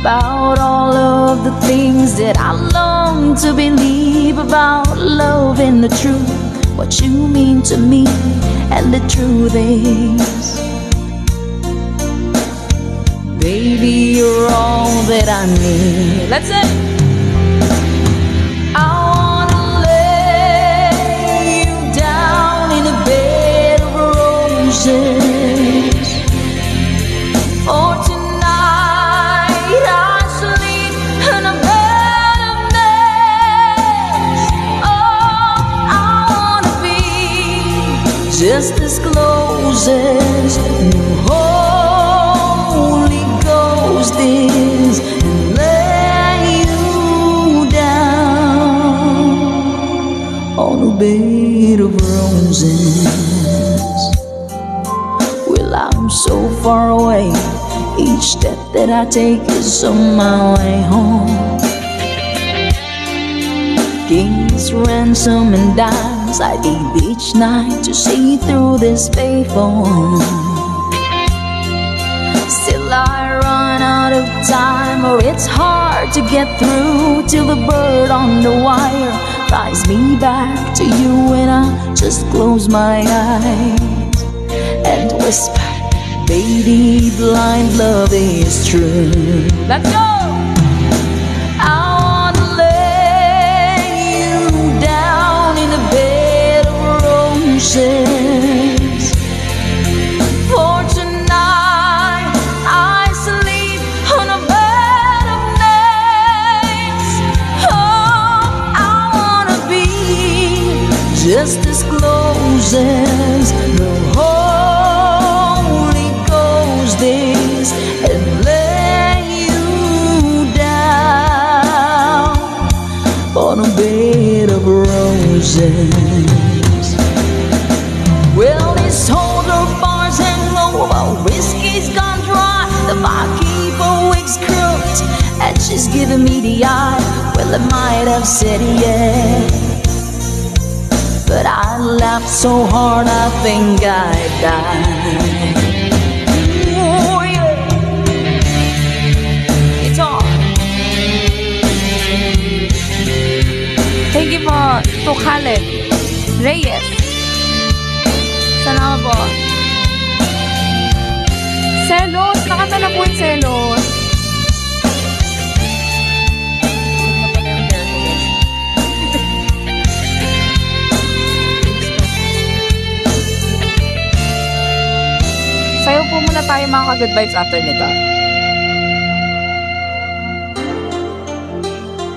[SPEAKER 1] about all of the things that I long to believe about love and the truth, what you mean to me. And the truth is, baby, you're all that I need.
[SPEAKER 2] Let's it.
[SPEAKER 1] I wanna lay you down in a bed of roses. For tonight I sleep in a bed of nails. Oh, I wanna be just as close as the Holy Ghost is, and lay you down on a bed of roses. Well, I'm so far away, each step that I take is on my way home. King's ransom and dimes I give each night to see through this payphone. Still I run out of time, or it's hard to get through, till the bird on the wire flies me back to you when I just close my eyes and whisper, baby, blind love is true.
[SPEAKER 2] Let's go.
[SPEAKER 1] I wanna lay you down in a bed of roses. For tonight I sleep on a bed of nails. Oh, I wanna be just as close as the Holy Ghost is, and lay you down on a bed of roses. Well, this holder bars hang low, while whiskey's gone dry, the barkeeper wigs crooked, and she's giving me the eye. Well, I might have said yes, but I laughed so hard I think I died. Oh, yeah. It's on.
[SPEAKER 2] Thank you po to Khaled Reyes. Salamat po. Selos. Nakanta na po yung Selos. Sayo po muna tayo mga ka-good vibes after nito.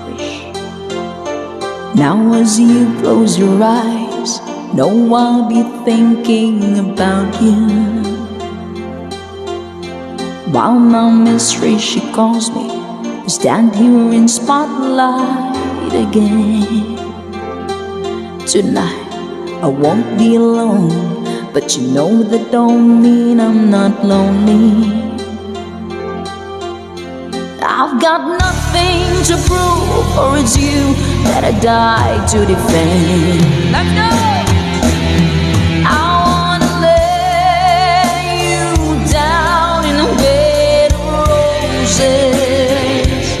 [SPEAKER 2] Wish.
[SPEAKER 1] Now as you close your eyes, know I'll be thinking about you. While my mistress, she calls me to stand here in spotlight again. Tonight I won't be alone, but you know that don't mean I'm not lonely. I've got nothing to prove, for it's you that I die to defend.
[SPEAKER 2] Let's go!
[SPEAKER 1] I wanna lay you down in a bed of roses.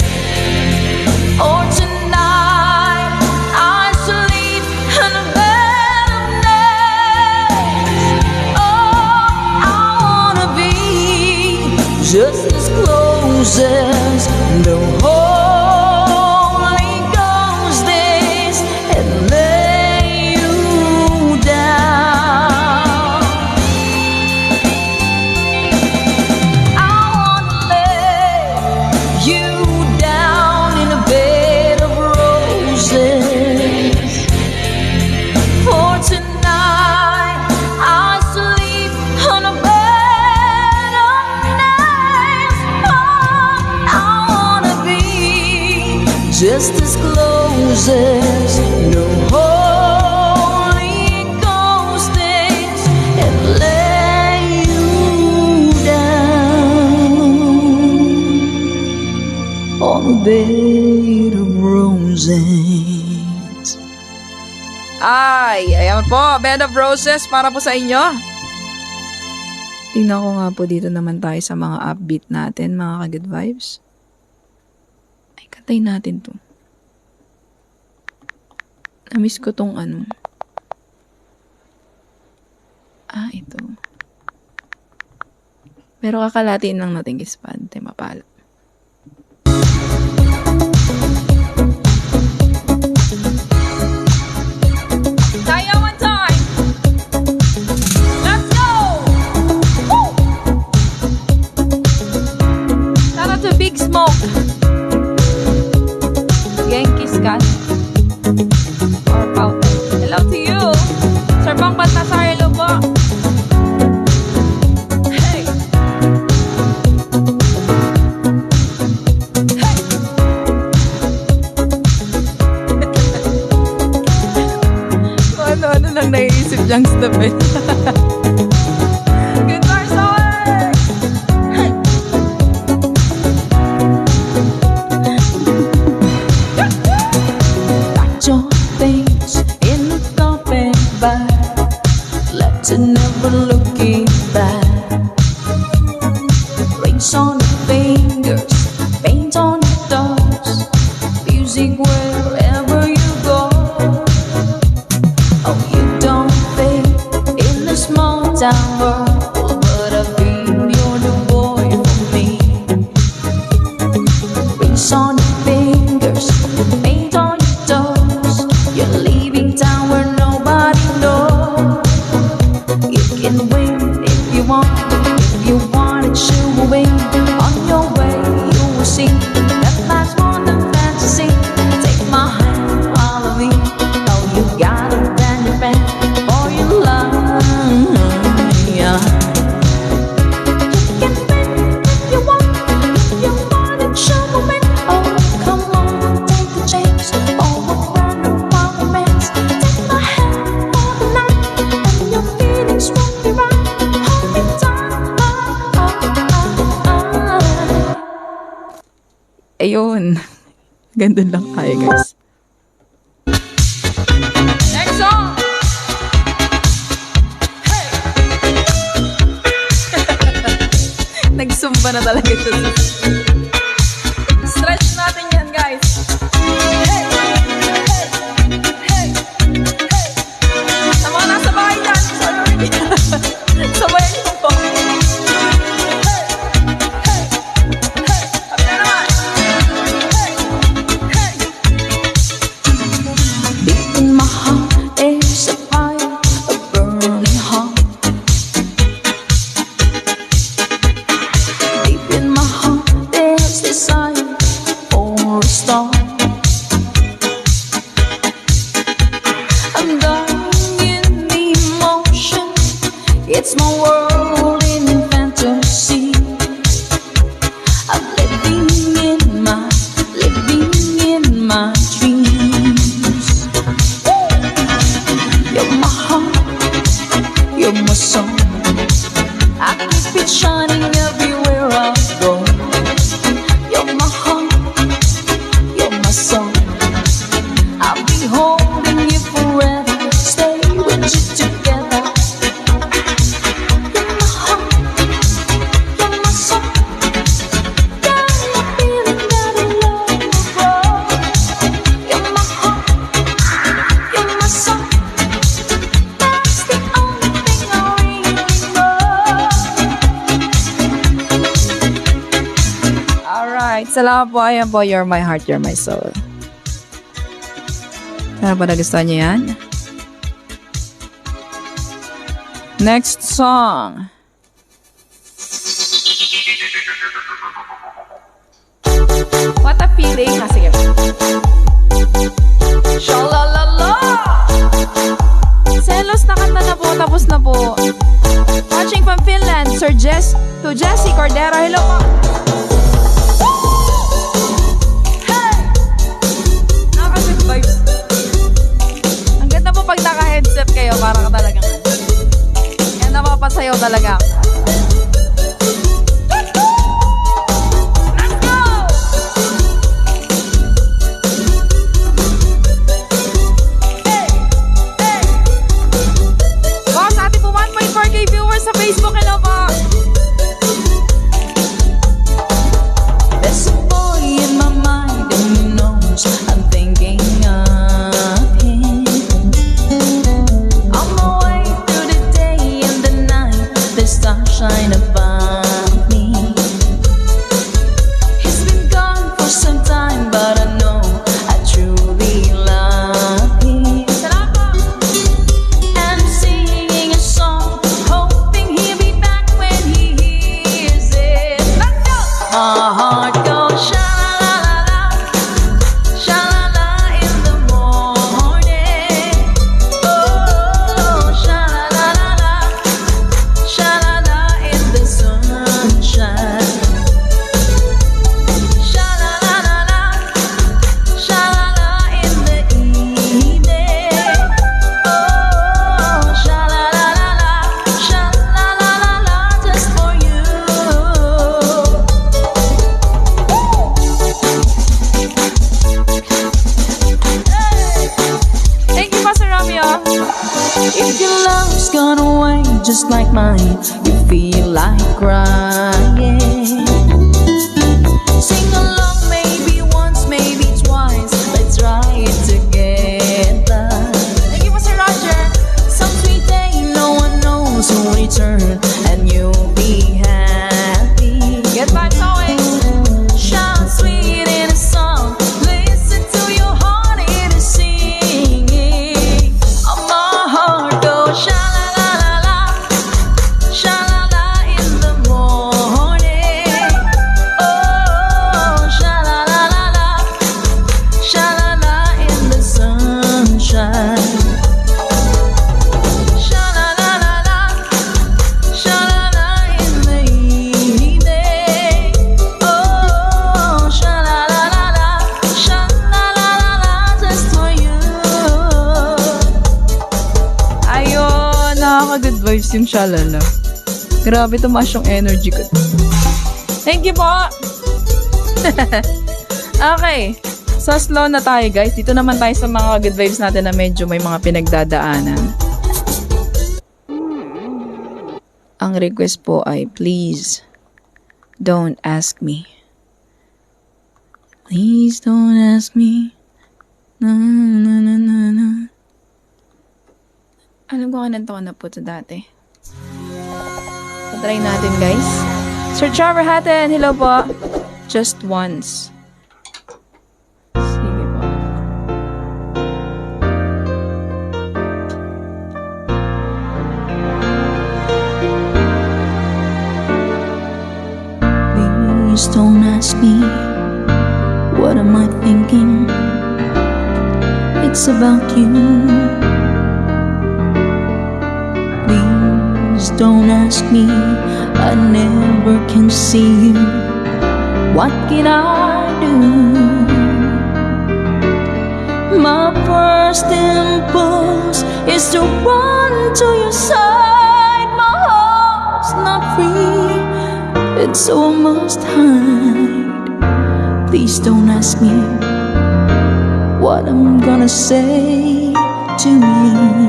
[SPEAKER 1] For tonight I sleep in a bed of nails. Oh, I wanna be just as close as the Holy Ghost is and lay you down. I wanna lay you down in a bed of roses. For tonight I sleep on a bed of nails. Oh, I wanna be just as close as the Holy Ghost is and lay you down on a bed of roses.
[SPEAKER 2] Ayan po, Bed of Roses para po sa inyo. Tingnan ko nga po dito naman tayo sa mga upbeat natin, mga ka-good vibes. Ay, katay natin to. Namiss ko tong ano. Ito. Pero kakalatiin lang natin kispad. Tayo mapala. Tayo one time! Let's go! Woo! Shout out to Big Smoke. Genghis Khan. Or Powder. Hello to you. Sir Bang Baltasar, hello po. Hey! Hey! Ano lang naiisip niyang stupid. Good morning, Sower! Hey!
[SPEAKER 1] Packed your things in the carpet bag, left it never looking back. Rings on your fingers, paint on your toes, music wherever you go. Oh, you don't fit in the small town world, but I feel you're the boy for me. Rings on your fingers, paint on your toes. You're leaving town where nobody knows. You can win if you want it, you will win. On your way, you will see that life's more than fantasy. Take my hand, follow me. Oh, you got it, then you bend for your love. Yeah. You can win if you want it, you will win. Oh, come on, take the chance. Oh, what wonderful romance. Take my hand for the night, and your feelings won't be right. Hold me tight.
[SPEAKER 2] Ayun. Ganda lang tayo, guys. Next song! Hey! Nagsumba na talaga siya. Stretch natin yan, guys. Hey! Hey! Hey! Hey! Sa mga nasa bahay dyan, sorry. Sabayan niyo po. Hey! Hey! Hey! Sabi na naman. Hey! Hey!
[SPEAKER 1] Deep in my heart, there's a fire, a burning heart. Deep in my heart, It's my world in fantasy. I'm living in my dreams. You're my heart, you're my soul. I keep it shining everywhere I go. You're my heart, you're my soul. I'll be holding you forever, stay with you together. You're my heart, you're my soul. Got a feeling that I love will grow. You're my heart, you're my soul. That's the only thing I really know.
[SPEAKER 2] Alright, salamat po. Ayan po, You're My Heart, You're My Soul. Sana ba nagustuhan niyo yan? Next song. What a feeling. Sige. Shalalala! Selos na kanta na po. Tapos na po. Watching from Finland, to Jessie Cordero. Hello po. Nakaka-good vibes. Ang ganda po pag naka-headset kayo, para ka talagang yan, napapasayaw talaga. Let's go! Hey! Hey! Boss, atin po 1.4k viewers sa Facebook. Hello po!
[SPEAKER 1] There's a boy in my mind and he knows I'm thinking of him. On my way through the day and the night, the stars shine above me. He's been gone for some time, but I know I truly love him. And singing a song, hoping he'll be back when he hears it. Let's go! My heart goes sha-la-la-la-la, sha-la-la in the morning. Oh, sha-la-la-la-la, sha-la-la in the sunshine. Sha-la-la-la-la, sha-la-la in the evening. Oh, sha-la-la-la-la, sha-la-la-la-la, just for you.
[SPEAKER 2] Thank you, Pastor Romeo.
[SPEAKER 1] If your love's gone away just like mine, you feel like crying. Sing along maybe once, maybe twice. Let's try it together.
[SPEAKER 2] Thank you, Pastor Roger.
[SPEAKER 1] Some sweet day no one knows who return, and you'll be happy.
[SPEAKER 2] Get back always.
[SPEAKER 1] Shout sweet in a song. Listen to your heart, it is singing. Oh, my heart goes sha-la-la-la-la, sha-la-la in the morning. Oh, sha-la-la-la-la, sha-la-la in the sunshine. Sha-la-la-la-la, sha-la-la in the evening. Oh, sha-la-la-la-la, sha-la-la-la-la, just for you.
[SPEAKER 2] Ayun, nakaka-good vibes yung shalala. Grabe, tumaas yung energy ko. Thank you po! Okay. So, slow na tayo, guys. Dito naman tayo sa mga good vibes natin na medyo may mga pinagdadaanan. Ang request po ay, please, don't ask me. Please don't ask me. Na, na, na, na, na. Alam ko kananta ko na po ito dati. So, try natin, guys. Sir Trevor Hatton, hello po. Just once. Sige po.
[SPEAKER 1] Please don't ask me, what am I thinking? It's about you. Please don't ask me, I never can see you. What can I do? My first impulse is to run to your side. My heart's not free, and so I must hide. Please don't ask me what I'm gonna say to you.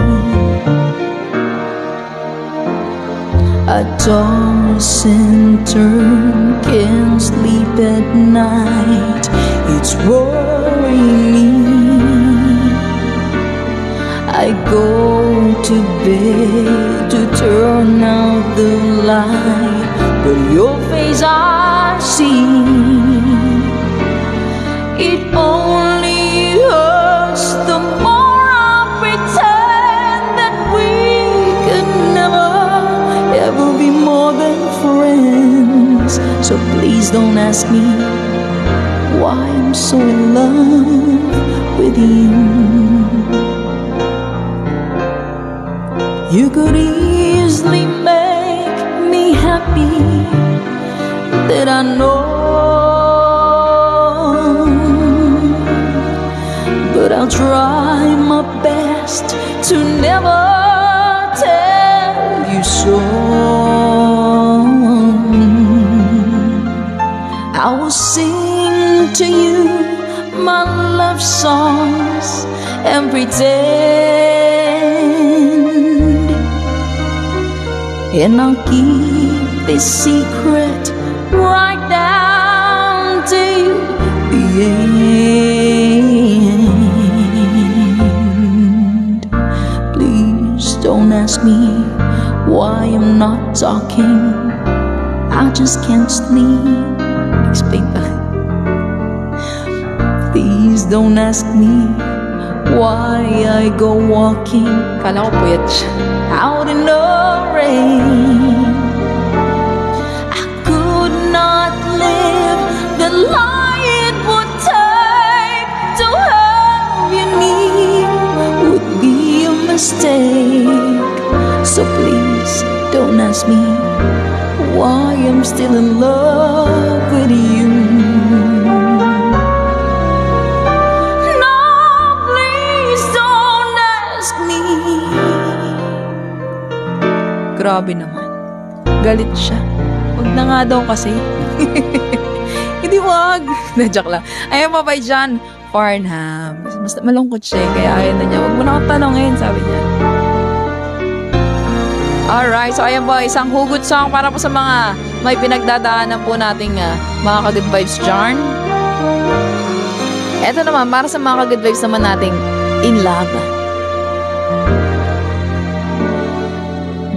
[SPEAKER 1] I toss and turn, can't sleep at night. It's worrying me. I go to bed to turn out the light, but your face I see. It only hurts the more I pretend that we could never ever be more than friends. So please don't ask me why I'm so in love with you. You could easily make me happy, that I know, but I'll try my best to never tell you so. I will sing to you my love songs and pretend, and I'll keep this secret right down till the end. Please don't ask me why I'm not talking. I just can't sleep. Explain that. Please don't ask me why I go walking. Kala ko puyat siya. Out in the rain. I could not live the life it would take to have you near. Would be a mistake. So please don't ask me why I'm still in love with you. No, please don't ask me.
[SPEAKER 2] Grabe naman. Galit siya. Wag na nga daw kasi. Hindi wag. Na-joke lang. Ayun pa ba dyan? Farnham. Mas malungkot siya. Kaya ayun na niya. Wag mo na akong tanongin, sabi niya. Alright, so ayan po, isang hugot song para po sa mga may pinagdadaanan po nating mga ka-good vibes dyan. Eto naman, para sa mga ka-good vibes naman nating in love.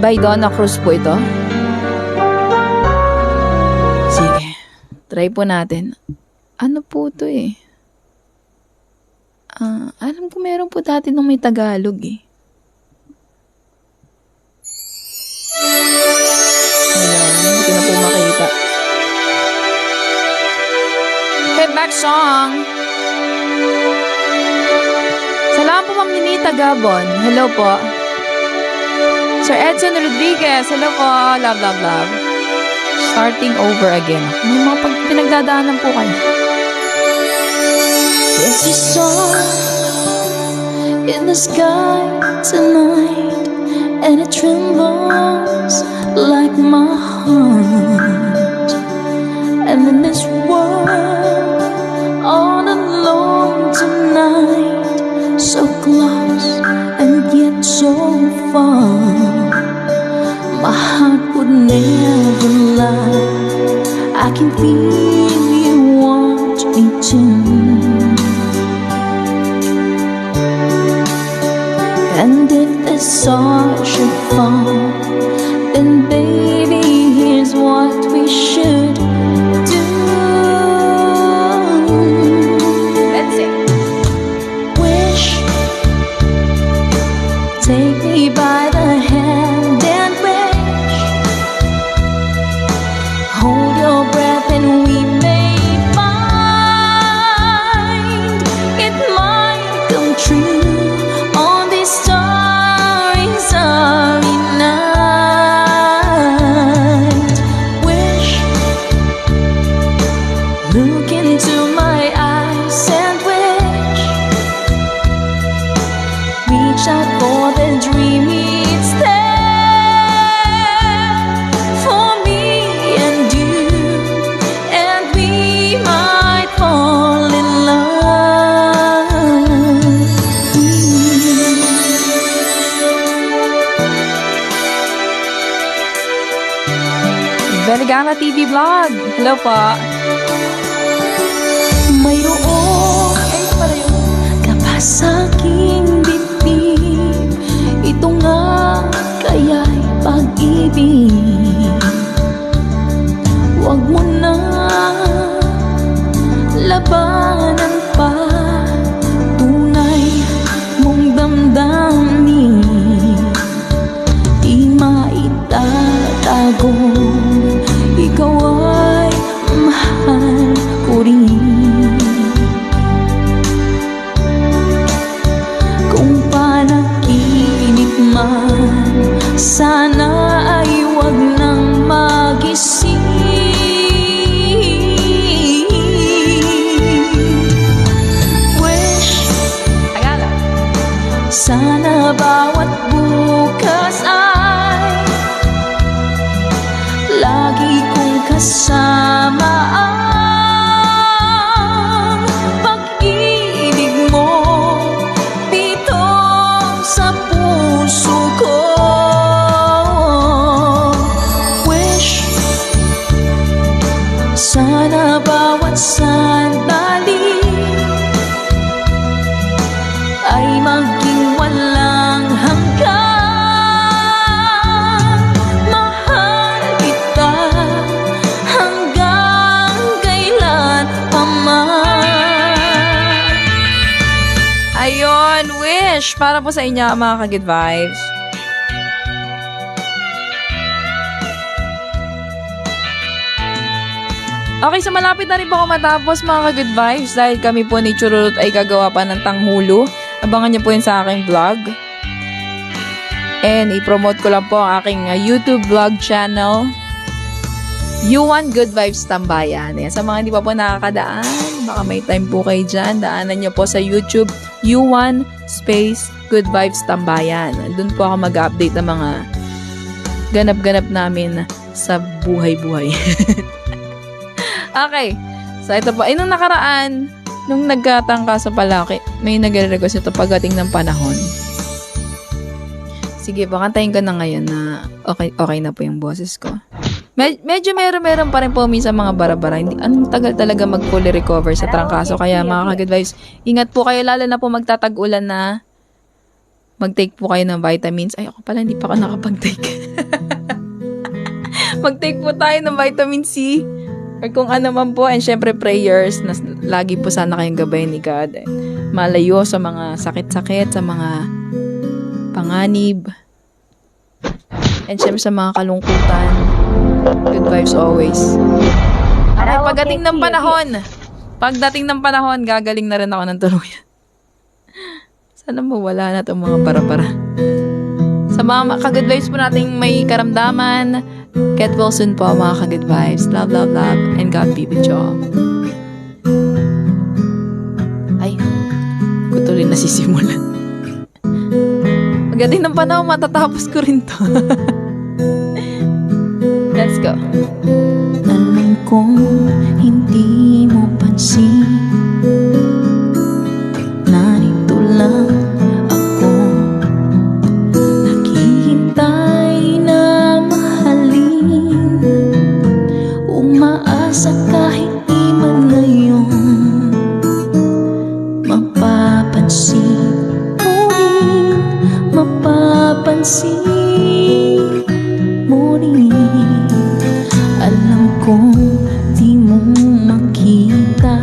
[SPEAKER 2] By Donna Cruz po ito. Sige, try po natin. Ano po ito eh? Alam ko meron po dati nung may Tagalog eh. Hindi ko na po makita. Feedback song. Salamat po Ma'am Ninita Gabon. Hello po. Sir Edson Rodriguez. Hello po. Love, love, love. Starting over again. May mga pinagdadaanan po kayo.
[SPEAKER 1] There's a star in the sky tonight, and it trembles like my heart. And in this world, all alone tonight, so close and yet so far, my heart would never lie. I can feel you want me to. And if the star should fall, then baby, here's what we should do.
[SPEAKER 2] Let's sing.
[SPEAKER 1] Wish, take me by the hand and wish. Hold your breath and we may find it might come true on this starry, starry night.
[SPEAKER 2] Veligana TV Vlog. Hello po.
[SPEAKER 1] Mayroon ka pa sa'king bibig, ito nga kaya'y pag-ibig. Huwag mo na labanan pa, tunay mong damdamin, di maitatago, ikaw ay mahal ko rin. Kung panaginip man, sana ay wag nang magising. Sana bawat bukas ay lagi kong kasama ang pag-ibig mo dito sa puso ko. Wish sana bawat sandali ay maging walang hanggan. Mahal kita hanggang kailan pa man.
[SPEAKER 2] Ayun, Wish. Para po sa inyo, mga ka-good vibes. Okay, so malapit na rin po ako matapos, mga ka-good vibes, dahil kami po ni Chururut ay gagawa pa ng tanghulo. Abangan niyo po yun sa aking vlog. And i-promote ko lang po ang aking YouTube vlog channel, You1 Good Vibes Tambayan. Ayan, sa mga hindi pa po nakakadaan, baka may time po kayo dyan, daanan niyo po sa YouTube, You1 Space Good Vibes Tambayan. Doon po ako mag-update ng mga ganap-ganap namin sa buhay-buhay. Okay. So, ito po. Nung nakaraan, nung nagkatangka sa palaki, may nagre-request ito pagdating ng panahon. Sige po, kantayin ko na ngayon na okay na po yung boses ko. Medyo meron pa rin po minsan mga bara-bara. Anong tagal talaga mag-fully recover sa trangkaso. Kaya mga ka-good vibes, ingat po kayo, lalo na po magtatag-ulan na mag-take po kayo ng vitamins. Ay, ako pala, hindi pa ako nakapag-take. Mag-take po tayo ng vitamin C. Or kung ano man po, and syempre prayers, na lagi po sana kayong gabay ni God. Malayo sa mga sakit-sakit, sa mga panganib, and syempre sa mga kalungkutan. Good vibes always. Okay, pagdating ng panahon, gagaling na rin ako ng tuluyan. Sana mawala na itong mga para-para. Sa mga ka-good vibes po nating may karamdaman, get well soon po, mga ka-good vibes. Love, love, love, and God be with you all. Ay, ko tuloy nasisimulan. Pagdating ng panahon, matatapos ko rin to. Let's go.
[SPEAKER 1] Alam kong hindi mo pansin, narito lang ako, naghihintay na mahalin, umaasa kahit di man ngayon mapapansin mo rin, mapapansin mo rin. Alam kong di mo makita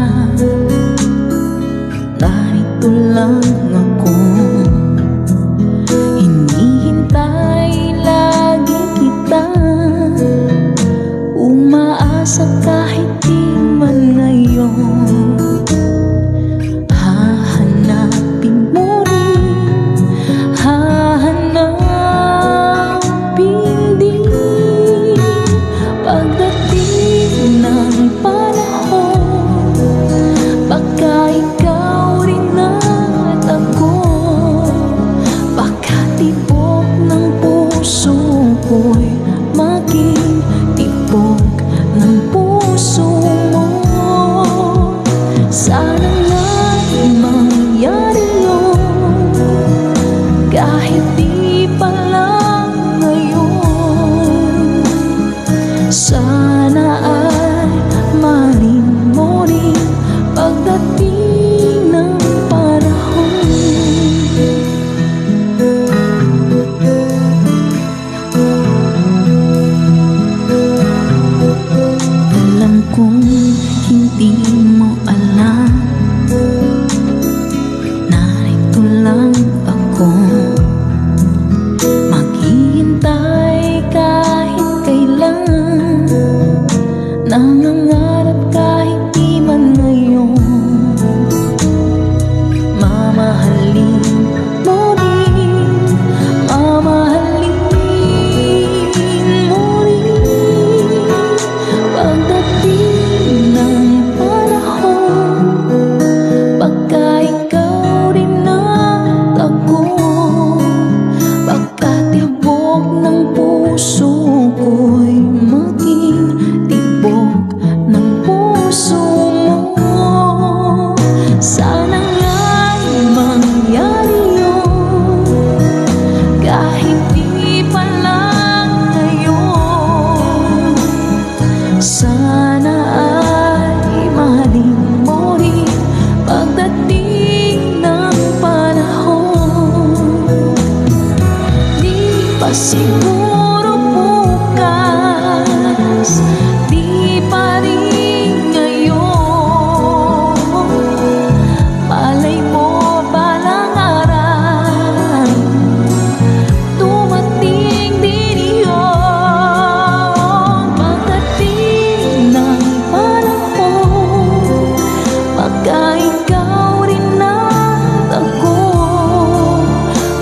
[SPEAKER 1] puso ko'y maging tibok ng puso mo. Sana nga'y mangyari yun, kahit di pa lang ngayon. Sana ay mahalin mo rin pagdating ng panahon. Di pa siguro bukas, di pa rin ngayon. Malay mo balang araw, dumating din yun. Pagdating ng panahon, baka ikaw rin ang ako.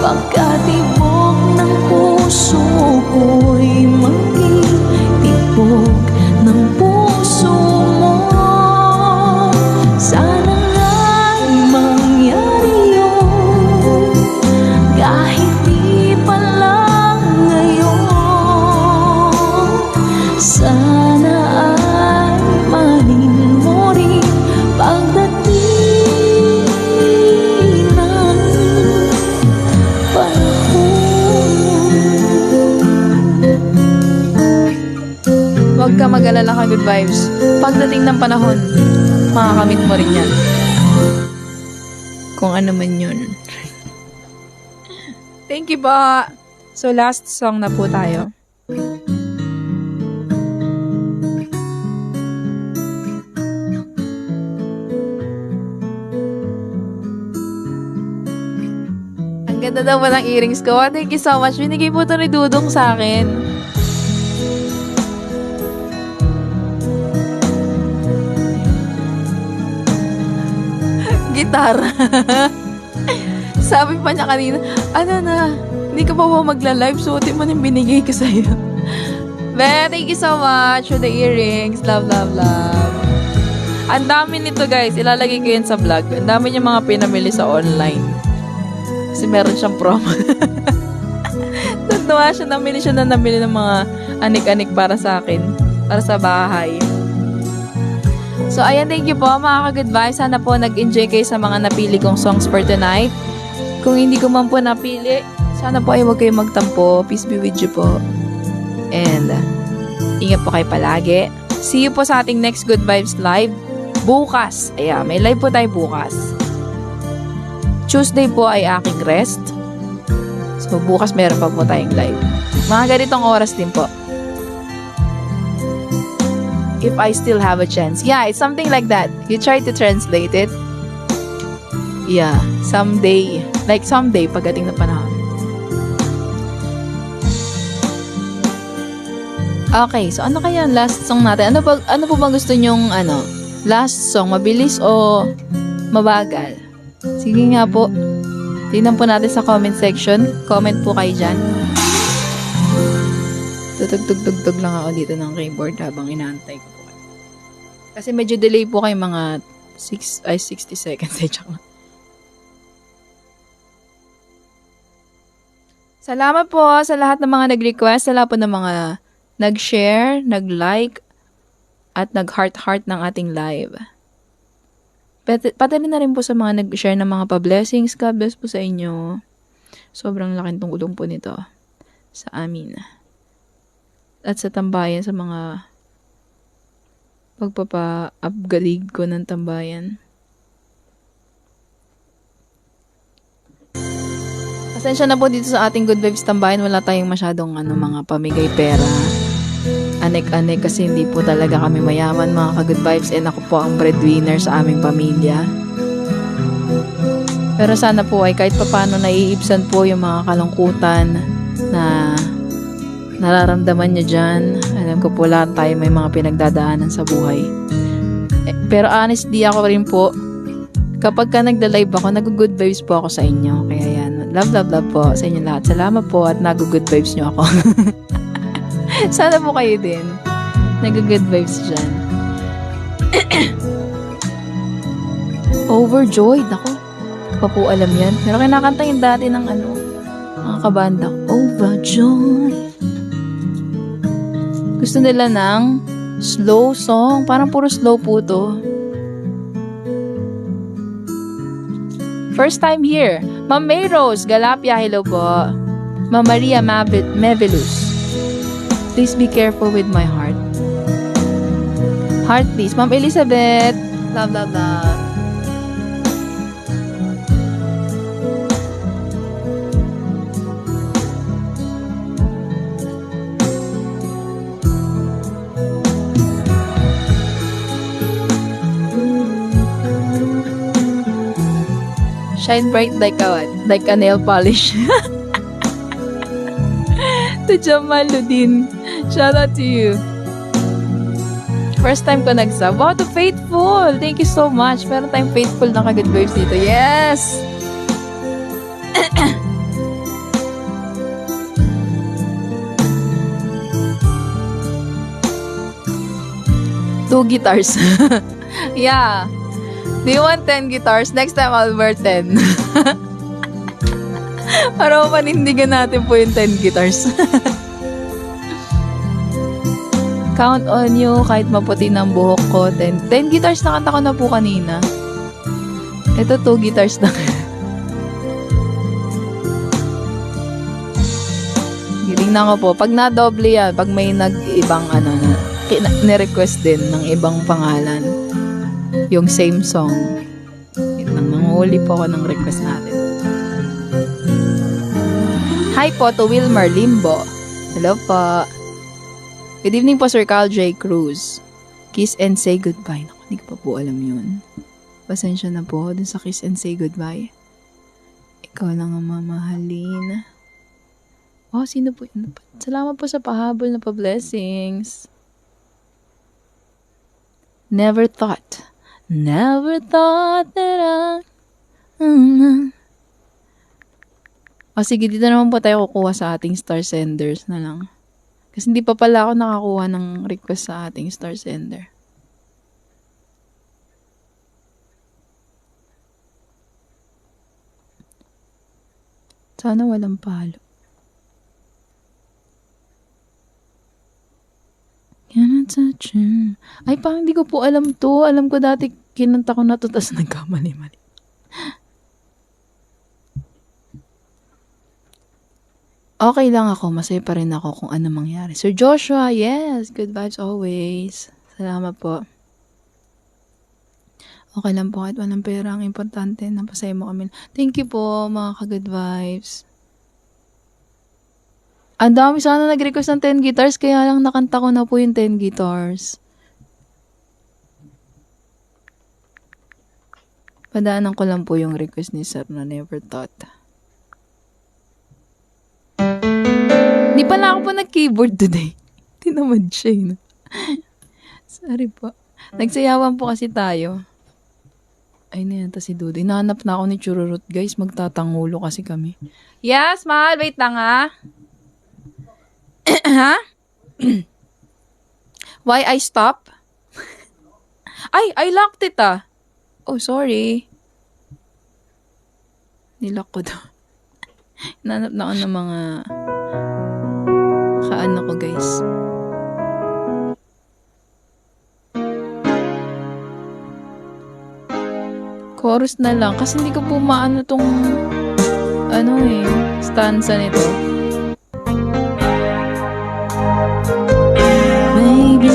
[SPEAKER 1] Pagkatibok ng puso ko'y maging tibok ng puso mo. Sana nga'y mangyari yun, kahit di pa lang ngayon. Sana ay mahalin mo rin pagdating ng
[SPEAKER 2] Huwag ka mag-alala ka, Good Vibes. Pagdating ng panahon, makakamit mo rin yan. Kung ano man yun. Thank you po. So, last song na po tayo. Ang ganda daw ba ng earrings ko? Thank you so much. Binigay po ito ni Dudong sa akin. Gitara. Sabi pa niya kanina, ano na, hindi ka pa ba magla-live? Suotin mo na yung binigay ko sa'yo. Be, thank you so much for the earrings. Love, love, love. Ang dami nito, guys. Ilalagay ko yun sa vlog. Ang dami niya mga pinamili sa online. Kasi meron siyang promo. Natuwa siya. Namili ng mga anik-anik para sa akin. Para sa bahay. So, ayan, thank you po mga ka-good vibes. Sana po nag-enjoy kayo sa mga napili kong songs for tonight. Kung hindi ko man po napili, sana po ay huwag kayo magtampo. Peace be with you po. And, ingat po kayo palagi. See you po sa ating next Good Vibes live. Bukas. Ayan, may live po tayo bukas. Tuesday po ay aking rest. So, bukas meron pa po tayong live. Mga ganitong oras din po. If I still have a chance. Yeah, it's something like that. You try to translate it. Yeah, someday. Like someday, pagdating na panahon. Okay, so ano kaya ang last song natin? Ano po ba gusto nyong last song? Mabilis o mabagal? Sige nga po. Tingnan po natin sa comment section. Comment po kayo dyan. Tutugtog-tugtog lang ako dito ng keyboard habang inaantay ko po. Kasi medyo delay po kayo mga 60 seconds. Salamat po sa lahat ng mga nag-request. Salamat po ng mga nag-share, nag-like, at nag-heart-heart ng ating live. Pati na rin po sa mga nag-share ng mga pa-blessings. God bless po sa inyo. Sobrang laking tulong po nito sa amin. At sa tambayan, sa mga pagpapa-upgrade ko ng tambayan. Pasensya na po dito sa ating Good Vibes tambayan. Wala tayong masyadong mga pamigay pera. Anek-anek kasi hindi po talaga kami mayaman mga ka-Good Vibes. And ako po ang breadwinner sa aming pamilya. Pero sana po ay kahit papano naiibsan po yung mga kalungkutan na nararamdaman nyo dyan. Alam ko po lahat tayo may mga pinagdadaanan sa buhay. Pero honestly ako rin po, kapag ka nagda-live ako, nag-good vibes po ako sa inyo. Kaya yan, love po sa inyo lahat. Salamat po at nag-good vibes nyo ako. Sana po kayo din. Nag-good vibes dyan. Overjoyed ako. Hindi pa po alam yan. Pero kinakanta yung dati ng mga kabanda. Overjoyed. Gusto nila ng slow song. Parang puro slow po to. First time here. Ma'am May Rose Galapia, hello po. Ma'am Maria Mevelus. Please be careful with my heart. Heart, please. Ma'am Elizabeth. Love, love, love. Shine bright like a what? Like a nail polish. To Jamal Ludin. Shout out to you. First time ko nag-sub. Wow, to Faithful. Thank you so much. Meron tayong Faithful na ka-good vibes dito. Yes! Two guitars. Yeah. Do you want 10 guitars? Next time, I'll wear 10. Para mapanindigan natin po yung 10 guitars. Count on you, kahit maputi ng buhok ko. 10 guitars na kanta ko na po kanina. Ito, 2 guitars na. Tingnan ko po. Pag na-double yan, pag may nag-ibang ni-request din ng ibang pangalan. Yung same song. Nanguhuli po ako ng request natin. Hi po to Wilmer Limbo. Hello po. Good evening po Sir Carl J. Cruz. Kiss and say goodbye. Naku, hindi ko pa po alam yun. Pasensya na po dun sa kiss and say goodbye. Ikaw lang ang mamahalin. Oh, sino po yun? Salamat po sa pahabol na pa-blessings. Never thought that O sige, dito naman po tayo kukuha sa ating star senders na lang. Kasi hindi pa pala ako nakakuha ng request sa ating star sender. Sana walang palo. Can I touch you? Ay, parang hindi ko po alam to. Alam ko dati kinanta ko na to, tapos nagkamali-mali. Okay lang ako. Masaya pa rin ako kung ano mangyari. Sir Joshua, yes. Good vibes always. Salamat po. Okay lang po kahit walang pera. Ang importante, napasaya mo kami. Thank you po, mga ka-good vibes. Ang dami sana nag-request ng 10 guitars, kaya lang nakanta ko na po yung 10 guitars. Padaanan ko lang po yung request ni Sir na never thought. Di pala ako po nag-keyboard today. Tinamad siya yun. Sorry po. Nagsayawan po kasi tayo. Ay na yan, si Dudu. Inahanap na ako ni Chururut, guys. Magtatangulo kasi kami. Yes, mahal. Wait lang, ha? Ha? Why I stop? Ay, I locked it, ah. Oh, sorry. Nilock ko daw. Nanap na ako ng mga kaano ko, guys. Chorus na lang. Kasi hindi ko po maano tong stanza nito. Maybe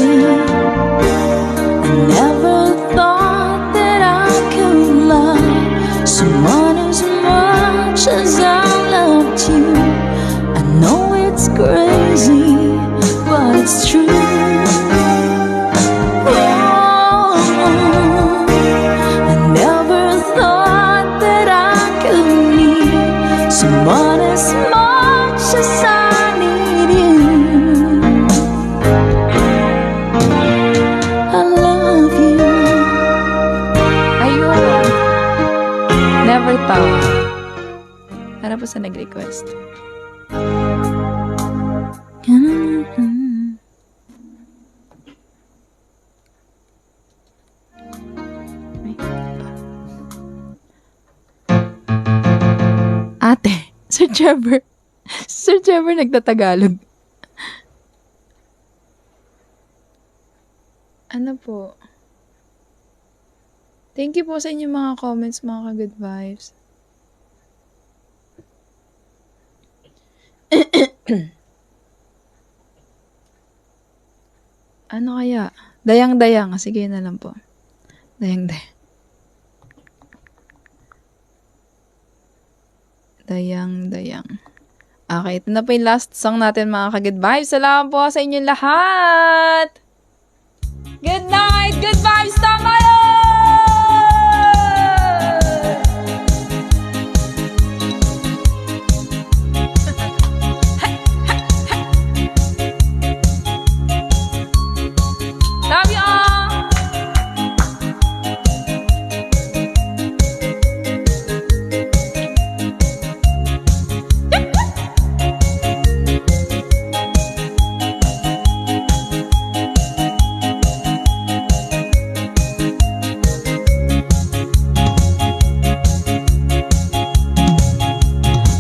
[SPEAKER 2] I never thought that I could love someone as much as I loved you. I know it's crazy, but it's true. Someone as much as I need you. I love you. Ayun. Never thought. Para po sa nag-request. Ate, Sir Trevor nagtatagalog. Ano po? Thank you po sa inyong mga comments, mga ka-good vibes. Ano kaya? Dayang-dayang. Sige na lang po. Dayang-dayang. Dayang-dayang. Okay, ito na po yung last song natin, mga ka-good vibes. Salamat po sa inyong lahat! Good night! Good vibes! Tama yun! Love you all!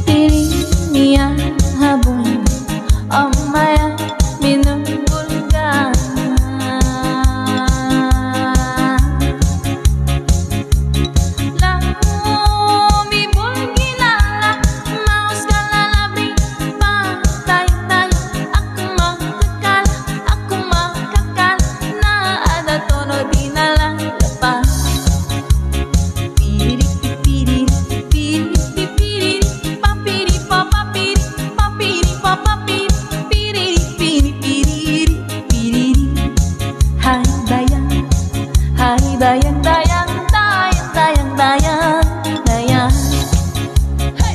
[SPEAKER 1] Piling niya habang ang maya minumbulga. Lami bulginala, maus ka lalabing patay-tayo. Ako makakal na ada tono di nalalapa. Dayang, dayang, dayang, dayang, dayang, dayang. Hey!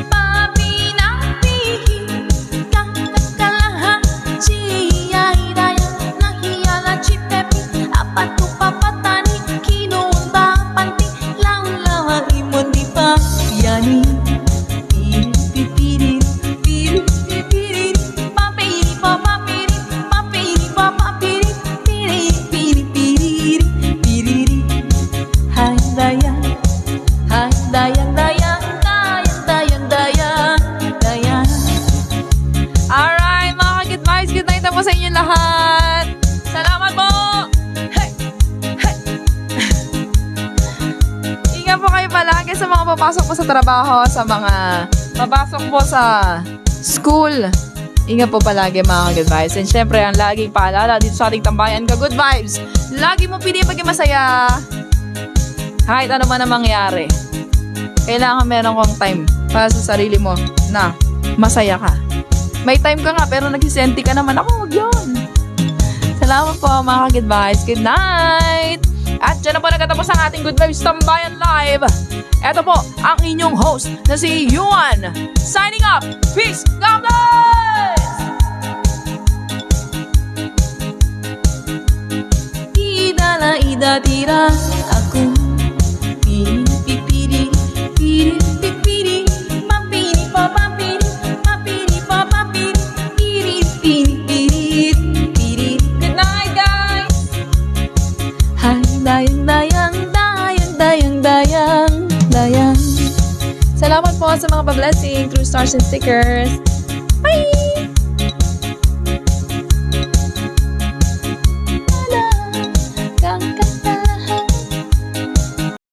[SPEAKER 1] Papinapihi, kakakalahan, siyay dayang, nahiyala chipepi, apatu papatani, kinunta panti, laulawa imon di pa, yani. Piri, piri, piri, piri, papiri, papiri, papiri, papiri, piri, piri, piri, piri. Hai dayang, dayang, dayang, dayang, dayang, dayang.
[SPEAKER 2] Alright, mga ka-good vibes, good night na po sa inyo lahat. Salamat po! Hey! Hey! Ingat po kayo palagi sa mga papasok po sa trabaho, sa mga papasok po sa school. Ingat po palagi, mga ka-good vibes. And syempre, ang laging paalala dito sa ating tambayan, ka-good vibes. Lagi mo pili paging masaya. Kahit ano man ang mangyari. Kailangan meron kang time para sa sarili mo na masaya ka. May time ka nga pero nagsisenti ka naman. Ako, wag yun. Salamat po, mga ka-good vibes. Good night! At dyan na po nagtatapos ang ating Good Vibes Tambayan Live. Ito po ang inyong host na si Yuan. Signing up. Peace. God bless!
[SPEAKER 1] Ida tira ako. Pipiri, piri, pipiri, papiri, papapiri, papiri, papapiri, piri, piri, piri, piri.
[SPEAKER 2] Good night, guys!
[SPEAKER 1] Hai dayang, dayang, dayang, dayang, dayang, dayang.
[SPEAKER 2] Salamat po sa mga pa-blessing through stars and stickers. Bye!